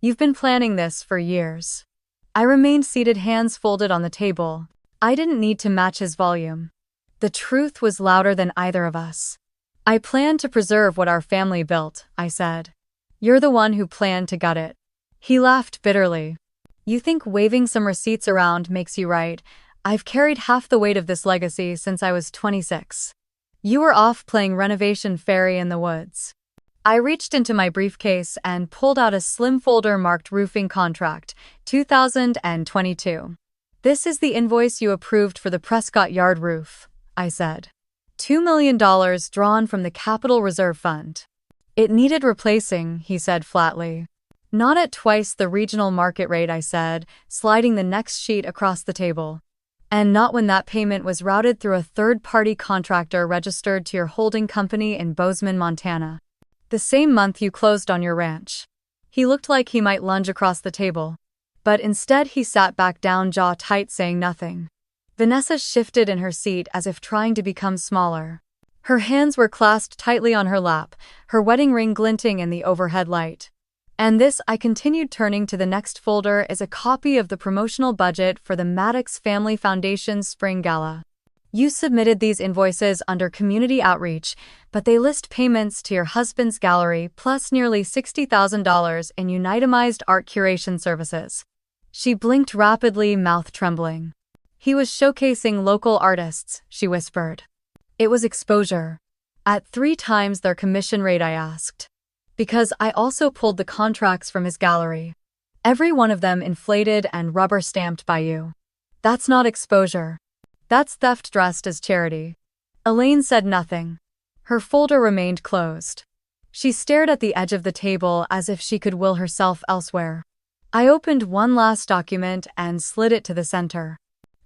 Speaker 1: You've been planning this for years. I remained seated, hands folded on the table. I didn't need to match his volume. The truth was louder than either of us. I planned to preserve what our family built, I said. You're the one who planned to gut it. He laughed bitterly. You think waving some receipts around makes you right? I've carried half the weight of this legacy since I was 26. You were off playing renovation fairy in the woods. I reached into my briefcase and pulled out a slim folder marked Roofing Contract, 2022. This is the invoice you approved for the Prescott yard roof, I said. $2 million drawn from the Capital Reserve Fund. It needed replacing, he said flatly. Not at twice the regional market rate, I said, sliding the next sheet across the table. And not when that payment was routed through a third-party contractor registered to your holding company in Bozeman, Montana. The same month you closed on your ranch. He looked like he might lunge across the table. But instead he sat back down, jaw tight, saying nothing. Vanessa shifted in her seat as if trying to become smaller. Her hands were clasped tightly on her lap, her wedding ring glinting in the overhead light. And this, I continued, turning to the next folder, is a copy of the promotional budget for the Maddox Family Foundation's Spring Gala. You submitted these invoices under community outreach, but they list payments to your husband's gallery plus nearly $60,000 in unitemized art curation services. She blinked rapidly, mouth trembling. He was showcasing local artists, she whispered. It was exposure. At 3 times their commission rate, I asked. Because I also pulled the contracts from his gallery. Every one of them inflated and rubber stamped by you. That's not exposure. That's theft dressed as charity. Elaine said nothing. Her folder remained closed. She stared at the edge of the table as if she could will herself elsewhere. I opened one last document and slid it to the center.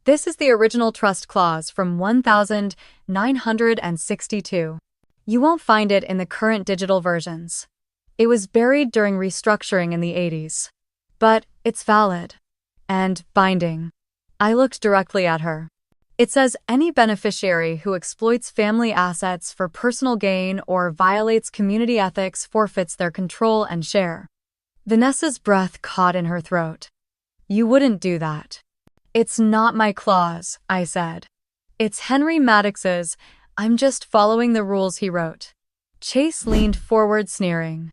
Speaker 1: This is the original trust clause from 1962. You won't find it in the current digital versions. It was buried during restructuring in the 80s. But it's valid. And binding. I looked directly at her. It says any beneficiary who exploits family assets for personal gain or violates community ethics forfeits their control and share. Vanessa's breath caught in her throat. You wouldn't do that. It's not my clause, I said. It's Henry Maddox's. I'm just following the rules he wrote. Chase leaned forward, sneering.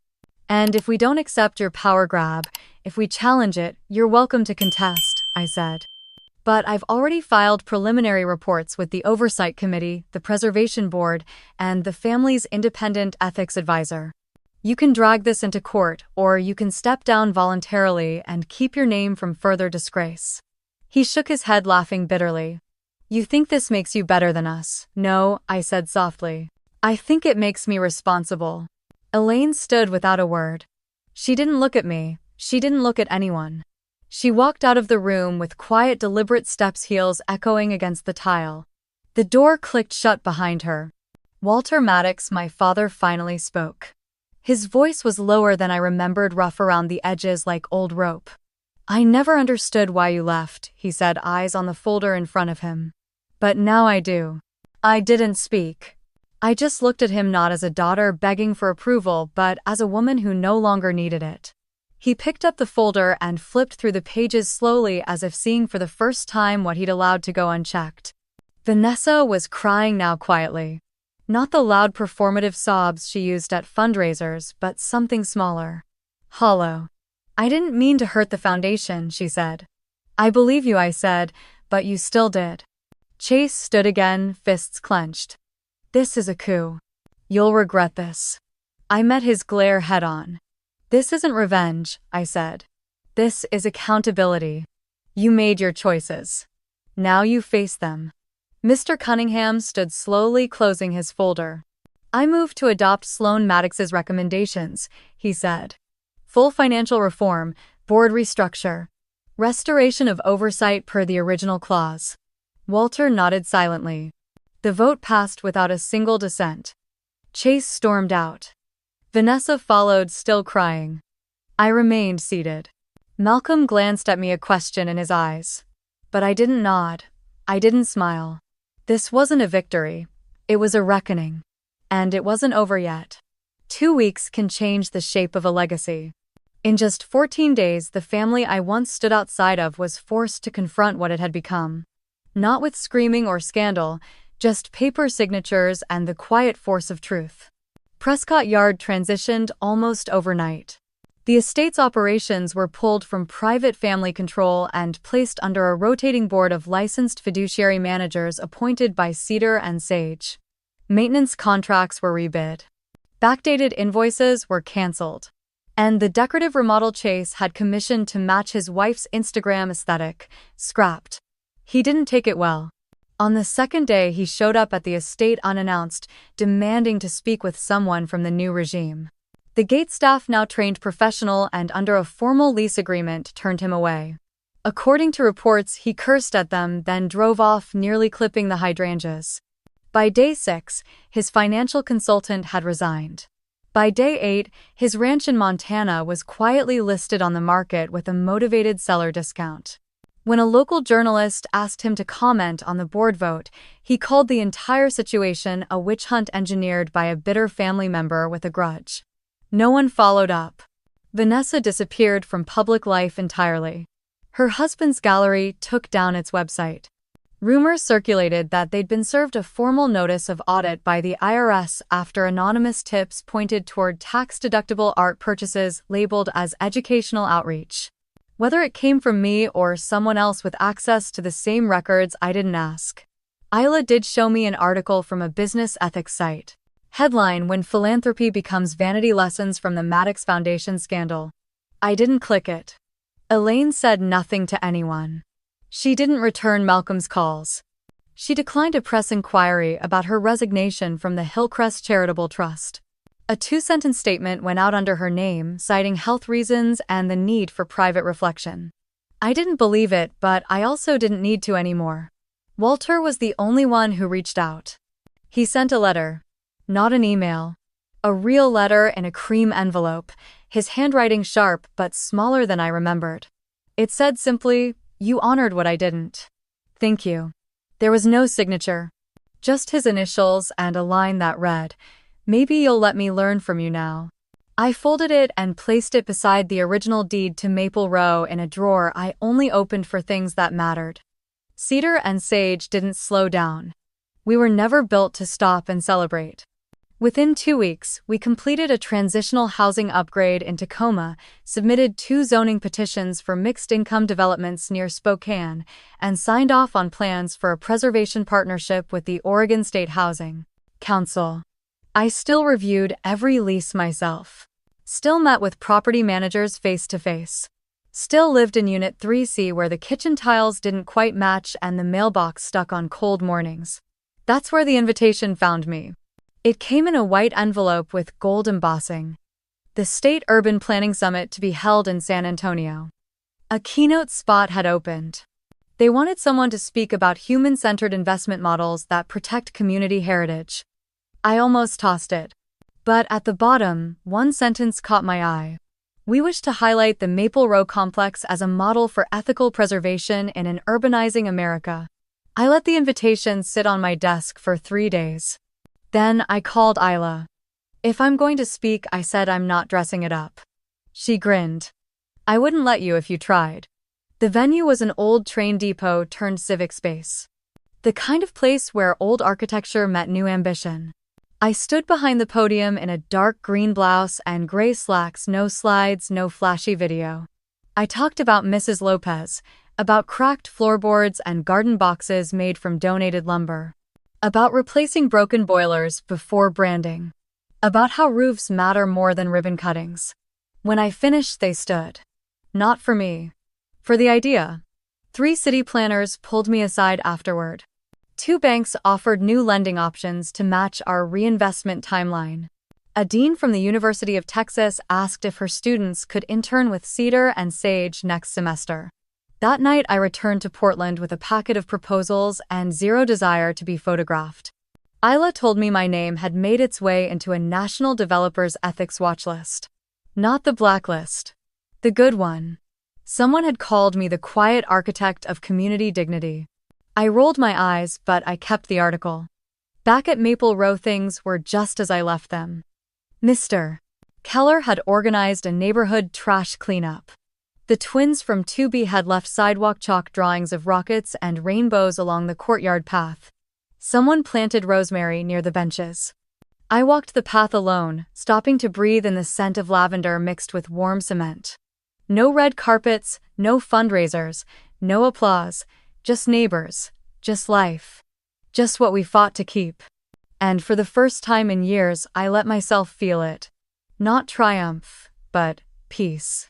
Speaker 1: And if we don't accept your power grab, if we challenge it, you're welcome to contest, I said. But I've already filed preliminary reports with the Oversight Committee, the Preservation Board, and the family's independent ethics advisor. You can drag this into court, or you can step down voluntarily and keep your name from further disgrace. He shook his head, laughing bitterly. You think this makes you better than us? No, I said softly. I think it makes me responsible. Elaine stood without a word. She didn't look at me. She didn't look at anyone. She walked out of the room with quiet, deliberate steps, heels echoing against the tile. The door clicked shut behind her. Walter Maddox, my father, finally spoke. His voice was lower than I remembered, rough around the edges like old rope. I never understood why you left, he said, eyes on the folder in front of him. But now I do. I didn't speak. I just looked at him, not as a daughter begging for approval, but as a woman who no longer needed it. He picked up the folder and flipped through the pages slowly, as if seeing for the first time what he'd allowed to go unchecked. Vanessa was crying now, quietly. Not the loud performative sobs she used at fundraisers, but something smaller. Hollow. I didn't mean to hurt the foundation, she said. I believe you, I said, but you still did. Chase stood again, fists clenched. This is a coup. You'll regret this. I met his glare head on. This isn't revenge, I said. This is accountability. You made your choices. Now you face them. Mr. Cunningham stood slowly, closing his folder. I move to adopt Sloan Maddox's recommendations, he said. Full financial reform, board restructure, restoration of oversight per the original clause. Walter nodded silently. The vote passed without a single dissent. Chase stormed out. Vanessa followed, still crying. I remained seated. Malcolm glanced at me, a question in his eyes. But I didn't nod. I didn't smile. This wasn't a victory. It was a reckoning. And it wasn't over yet. 2 weeks can change the shape of a legacy. In just 14 days, the family I once stood outside of was forced to confront what it had become. Not with screaming or scandal, just paper signatures and the quiet force of truth. Prescott Yard transitioned almost overnight. The estate's operations were pulled from private family control and placed under a rotating board of licensed fiduciary managers appointed by Cedar and Sage. Maintenance contracts were rebid. Backdated invoices were canceled. And the decorative remodel Chase had commissioned to match his wife's Instagram aesthetic, scrapped. He didn't take it well. On the second day, he showed up at the estate unannounced, demanding to speak with someone from the new regime. The gate staff, now trained professional and under a formal lease agreement, turned him away. According to reports, he cursed at them, then drove off, nearly clipping the hydrangeas. By day 6, his financial consultant had resigned. By day 8, his ranch in Montana was quietly listed on the market with a motivated seller discount. When a local journalist asked him to comment on the board vote, he called the entire situation a witch hunt engineered by a bitter family member with a grudge. No one followed up. Vanessa disappeared from public life entirely. Her husband's gallery took down its website. Rumors circulated that they'd been served a formal notice of audit by the IRS after anonymous tips pointed toward tax-deductible art purchases labeled as educational outreach. Whether it came from me or someone else with access to the same records, I didn't ask. Isla did show me an article from a business ethics site. Headline: When Philanthropy Becomes Vanity, Lessons from the Maddox Foundation Scandal. I didn't click it. Elaine said nothing to anyone. She didn't return Malcolm's calls. She declined a press inquiry about her resignation from the Hillcrest Charitable Trust. A 2-sentence statement went out under her name, citing health reasons and the need for private reflection. I didn't believe it, but I also didn't need to anymore. Walter was the only one who reached out. He sent a letter. Not an email. A real letter in a cream envelope, his handwriting sharp but smaller than I remembered. It said simply, "You honored what I didn't. Thank you." There was no signature. Just his initials and a line that read, "Maybe you'll let me learn from you now." I folded it and placed it beside the original deed to Maple Row in a drawer I only opened for things that mattered. Cedar and Sage didn't slow down. We were never built to stop and celebrate. Within 2 weeks, we completed a transitional housing upgrade in Tacoma, submitted 2 zoning petitions for mixed-income developments near Spokane, and signed off on plans for a preservation partnership with the Oregon State Housing Council. I still reviewed every lease myself. Still met with property managers face-to-face. Still lived in Unit 3C where the kitchen tiles didn't quite match and the mailbox stuck on cold mornings. That's where the invitation found me. It came in a white envelope with gold embossing. The State Urban Planning Summit to be held in San Antonio. A keynote spot had opened. They wanted someone to speak about human-centered investment models that protect community heritage. I almost tossed it. But at the bottom, one sentence caught my eye. "We wish to highlight the Maple Row complex as a model for ethical preservation in an urbanizing America." I let the invitation sit on my desk for 3 days. Then I called Isla. "If I'm going to speak," I said, "I'm not dressing it up." She grinned. "I wouldn't let you if you tried." The venue was an old train depot turned civic space. The kind of place where old architecture met new ambition. I stood behind the podium in a dark green blouse and gray slacks, no slides, no flashy video. I talked about Mrs. Lopez, about cracked floorboards and garden boxes made from donated lumber. About replacing broken boilers before branding. About how roofs matter more than ribbon cuttings. When I finished, they stood. Not for me. For the idea. 3 city planners pulled me aside afterward. 2 banks offered new lending options to match our reinvestment timeline. A dean from the University of Texas asked if her students could intern with Cedar and Sage next semester. That night, I returned to Portland with a packet of proposals and zero desire to be photographed. Isla told me my name had made its way into a National Developers Ethics Watch list. Not the blacklist. The good one. Someone had called me the quiet architect of community dignity. I rolled my eyes, but I kept the article. Back at Maple Row, things were just as I left them. Mr. Keller had organized a neighborhood trash cleanup. The twins from 2B had left sidewalk chalk drawings of rockets and rainbows along the courtyard path. Someone planted rosemary near the benches. I walked the path alone, stopping to breathe in the scent of lavender mixed with warm cement. No red carpets, no fundraisers, no applause, just neighbors, just life. Just what we fought to keep. And for the first time in years, I let myself feel it. Not triumph, but peace.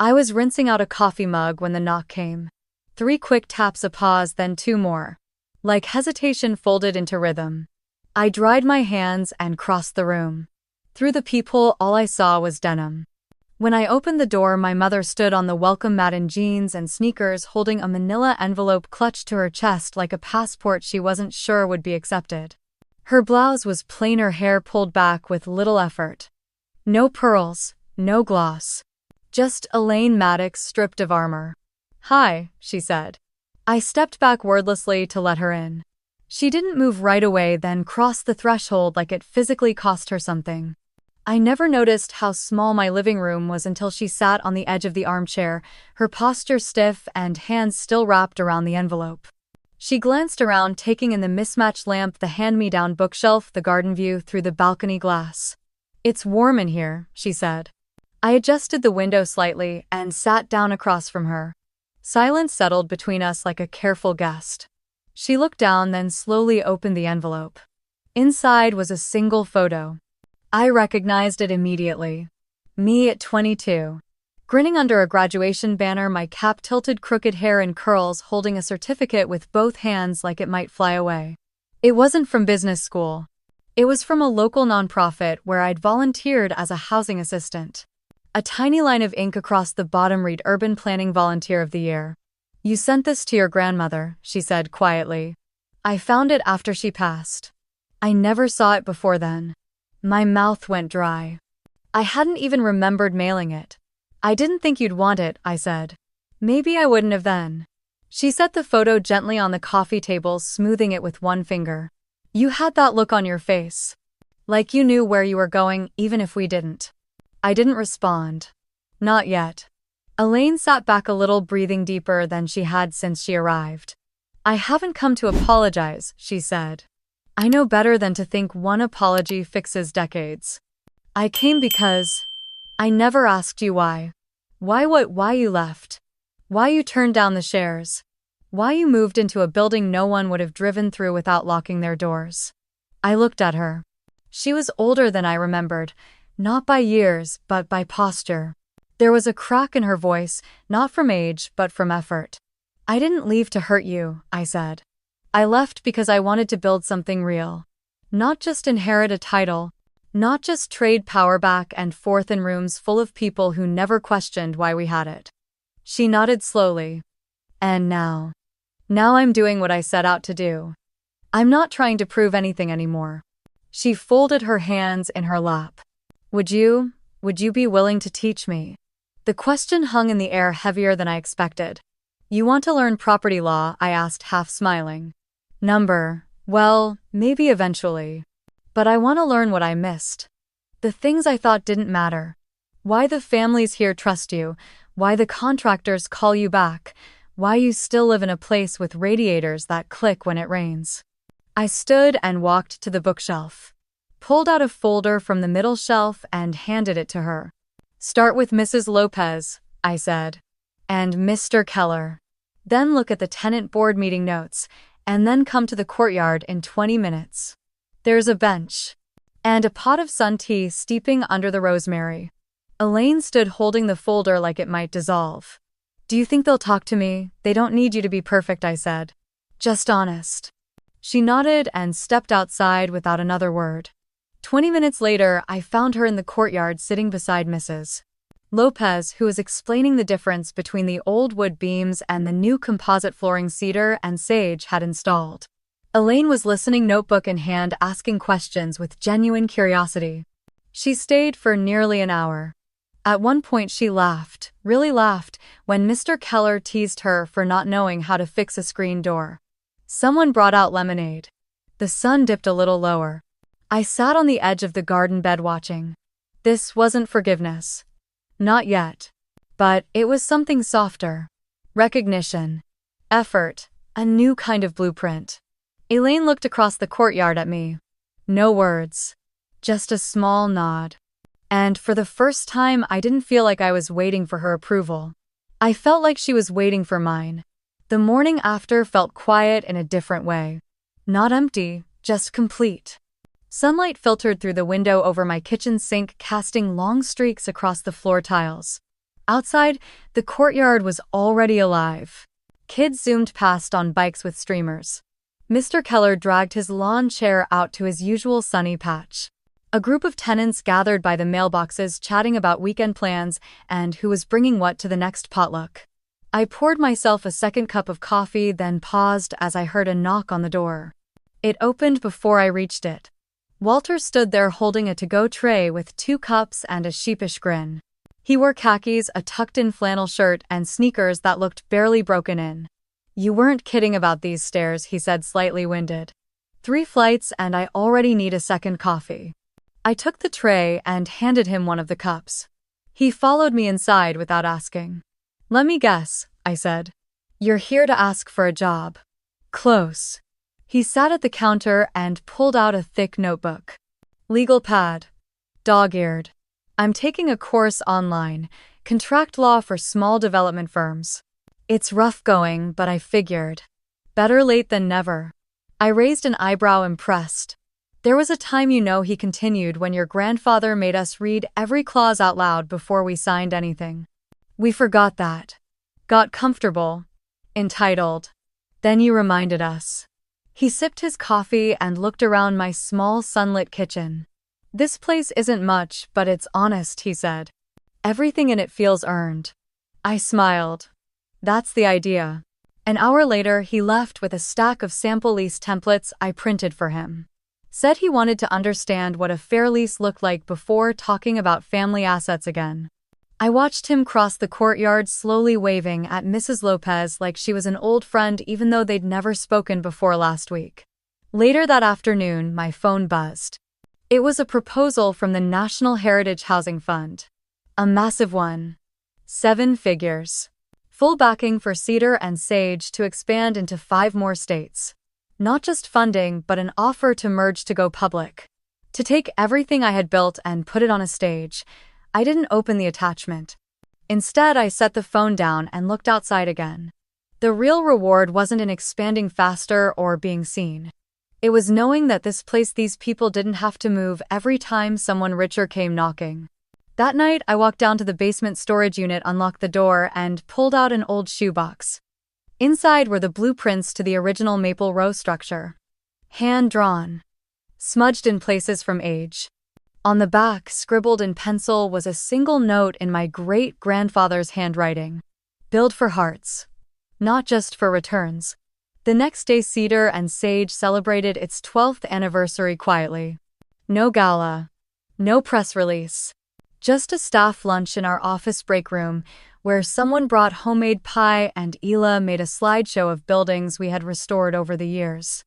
Speaker 1: I was rinsing out a coffee mug when the knock came. 3 quick taps, a pause, then 2 more. Like hesitation folded into rhythm. I dried my hands and crossed the room. Through the peephole, all I saw was denim. When I opened the door, my mother stood on the welcome mat in jeans and sneakers, holding a manila envelope clutched to her chest like a passport she wasn't sure would be accepted. Her blouse was plain, her hair pulled back with little effort. No pearls, no gloss. Just Elaine Maddox stripped of armor. "Hi," she said. I stepped back wordlessly to let her in. She didn't move right away, then crossed the threshold like it physically cost her something. I never noticed how small my living room was until she sat on the edge of the armchair, her posture stiff and hands still wrapped around the envelope. She glanced around, taking in the mismatched lamp, the hand-me-down bookshelf, the garden view through the balcony glass. "It's warm in here," she said. I adjusted the window slightly and sat down across from her. Silence settled between us like a careful guest. She looked down, then slowly opened the envelope. Inside was a single photo. I recognized it immediately. Me at 22. Grinning under a graduation banner, my cap tilted, crooked hair in curls, holding a certificate with both hands like it might fly away. It wasn't from business school. It was from a local nonprofit where I'd volunteered as a housing assistant. A tiny line of ink across the bottom read, "Urban Planning Volunteer of the Year." "You sent this to your grandmother," she said quietly. "I found it after she passed. I never saw it before then." My mouth went dry. I hadn't even remembered mailing it. "I didn't think you'd want it," I said. "Maybe I wouldn't have then." She set the photo gently on the coffee table, smoothing it with one finger. You had that look on your face. Like you knew where you were going, even if we didn't. I didn't respond. Not yet. Elaine sat back a little, breathing deeper than she had since she arrived. I haven't come to apologize, she said. I know better than to think one apology fixes decades. I came because I never asked you why. Why you left. Why you turned down the shares. Why you moved into a building no one would have driven through without locking their doors. I looked at her. She was older than I remembered, not by years, but by posture. There was a crack in her voice, not from age, but from effort. I didn't leave to hurt you, I said. I left because I wanted to build something real. Not just inherit a title, not just trade power back and forth in rooms full of people who never questioned why we had it. She nodded slowly. And now I'm doing what I set out to do. I'm not trying to prove anything anymore. She folded her hands in her lap. Would you be willing to teach me? The question hung in the air, heavier than I expected. You want to learn property law? I asked, half smiling. Well, maybe eventually. But I want to learn what I missed. The things I thought didn't matter. Why the families here trust you, why the contractors call you back, why you still live in a place with radiators that click when it rains. I stood and walked to the bookshelf, pulled out a folder from the middle shelf and handed it to her. Start with Mrs. Lopez, I said. And Mr. Keller. Then look at the tenant board meeting notes, and then come to the courtyard in 20 minutes. There's a bench. And a pot of sun tea steeping under the rosemary. Elaine stood holding the folder like it might dissolve. Do you think they'll talk to me? They don't need you to be perfect, I said. Just honest. She nodded and stepped outside without another word. 20 minutes later, I found her in the courtyard sitting beside Mrs. Lopez, who was explaining the difference between the old wood beams and the new composite flooring Cedar and Sage had installed. Elaine was listening, notebook in hand, asking questions with genuine curiosity. She stayed for nearly an hour. At one point she laughed, really laughed, when Mr. Keller teased her for not knowing how to fix a screen door. Someone brought out lemonade. The sun dipped a little lower. I sat on the edge of the garden bed watching. This wasn't forgiveness. Not yet. But it was something softer. Recognition. Effort. A new kind of blueprint. Elaine looked across the courtyard at me. No words. Just a small nod. And for the first time, I didn't feel like I was waiting for her approval. I felt like she was waiting for mine. The morning after felt quiet in a different way. Not empty, just complete. Sunlight filtered through the window over my kitchen sink, casting long streaks across the floor tiles. Outside, the courtyard was already alive. Kids zoomed past on bikes with streamers. Mr. Keller dragged his lawn chair out to his usual sunny patch. A group of tenants gathered by the mailboxes, chatting about weekend plans and who was bringing what to the next potluck. I poured myself a second cup of coffee, then paused as I heard a knock on the door. It opened before I reached it. Walter stood there holding a to-go tray with 2 cups and a sheepish grin. He wore khakis, a tucked-in flannel shirt, and sneakers that looked barely broken in. You weren't kidding about these stairs, he said, slightly winded. 3 flights and I already need a second coffee. I took the tray and handed him one of the cups. He followed me inside without asking. Let me guess, I said. You're here to ask for a job. Close. He sat at the counter and pulled out a thick notebook. Legal pad. Dog-eared. I'm taking a course online, contract law for small development firms. It's rough going, but I figured. Better late than never. I raised an eyebrow, impressed. There was a time, he continued, when your grandfather made us read every clause out loud before we signed anything. We forgot that. Got comfortable. Entitled. Then you reminded us. He sipped his coffee and looked around my small sunlit kitchen. This place isn't much, but it's honest, he said. Everything in it feels earned. I smiled. That's the idea. An hour later, he left with a stack of sample lease templates I printed for him. Said he wanted to understand what a fair lease looked like before talking about family assets again. I watched him cross the courtyard slowly waving at Mrs. Lopez like she was an old friend even though they'd never spoken before last week. Later that afternoon, my phone buzzed. It was a proposal from the National Heritage Housing Fund. A massive one. 7 figures. Full backing for Cedar and Sage to expand into 5 more states. Not just funding, but an offer to merge to go public. To take everything I had built and put it on a stage. I didn't open the attachment. Instead, I set the phone down and looked outside again. The real reward wasn't in expanding faster or being seen. It was knowing that this place these people didn't have to move every time someone richer came knocking. That night, I walked down to the basement storage unit, unlocked the door, and pulled out an old shoebox. Inside were the blueprints to the original Maple Row structure. Hand-drawn. Smudged in places from age. On the back, scribbled in pencil, was a single note in my great-grandfather's handwriting. Build for hearts. Not just for returns. The next day, Cedar and Sage celebrated its 12th anniversary quietly. No gala. No press release. Just a staff lunch in our office break room, where someone brought homemade pie and Ela made a slideshow of buildings we had restored over the years.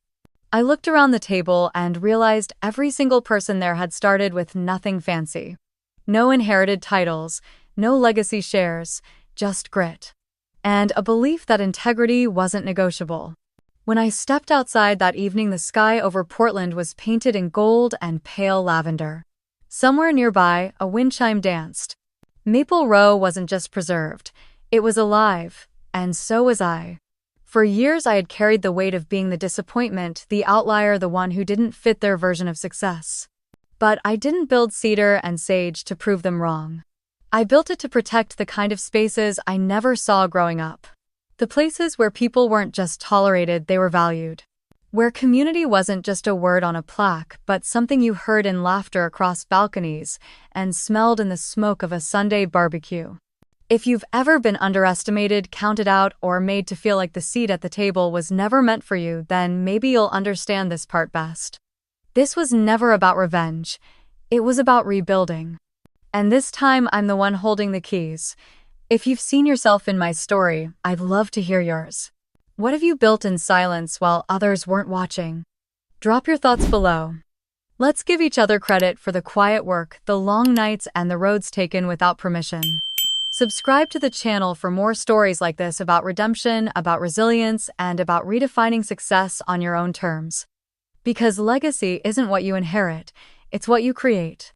Speaker 1: I looked around the table and realized every single person there had started with nothing fancy. No inherited titles, no legacy shares, just grit. And a belief that integrity wasn't negotiable. When I stepped outside that evening, the sky over Portland was painted in gold and pale lavender. Somewhere nearby, a wind chime danced. Maple Row wasn't just preserved, it was alive, and so was I. For years I had carried the weight of being the disappointment, the outlier, the one who didn't fit their version of success. But I didn't build Cedar and Sage to prove them wrong. I built it to protect the kind of spaces I never saw growing up. The places where people weren't just tolerated, they were valued. Where community wasn't just a word on a plaque, but something you heard in laughter across balconies and smelled in the smoke of a Sunday barbecue. If you've ever been underestimated, counted out, or made to feel like the seat at the table was never meant for you, then maybe you'll understand this part best. This was never about revenge. It was about rebuilding. And this time, I'm the one holding the keys. If you've seen yourself in my story, I'd love to hear yours. What have you built in silence while others weren't watching? Drop your thoughts below. Let's give each other credit for the quiet work, the long nights, and the roads taken without permission. Subscribe to the channel for more stories like this about redemption, about resilience, and about redefining success on your own terms. Because legacy isn't what you inherit, it's what you create.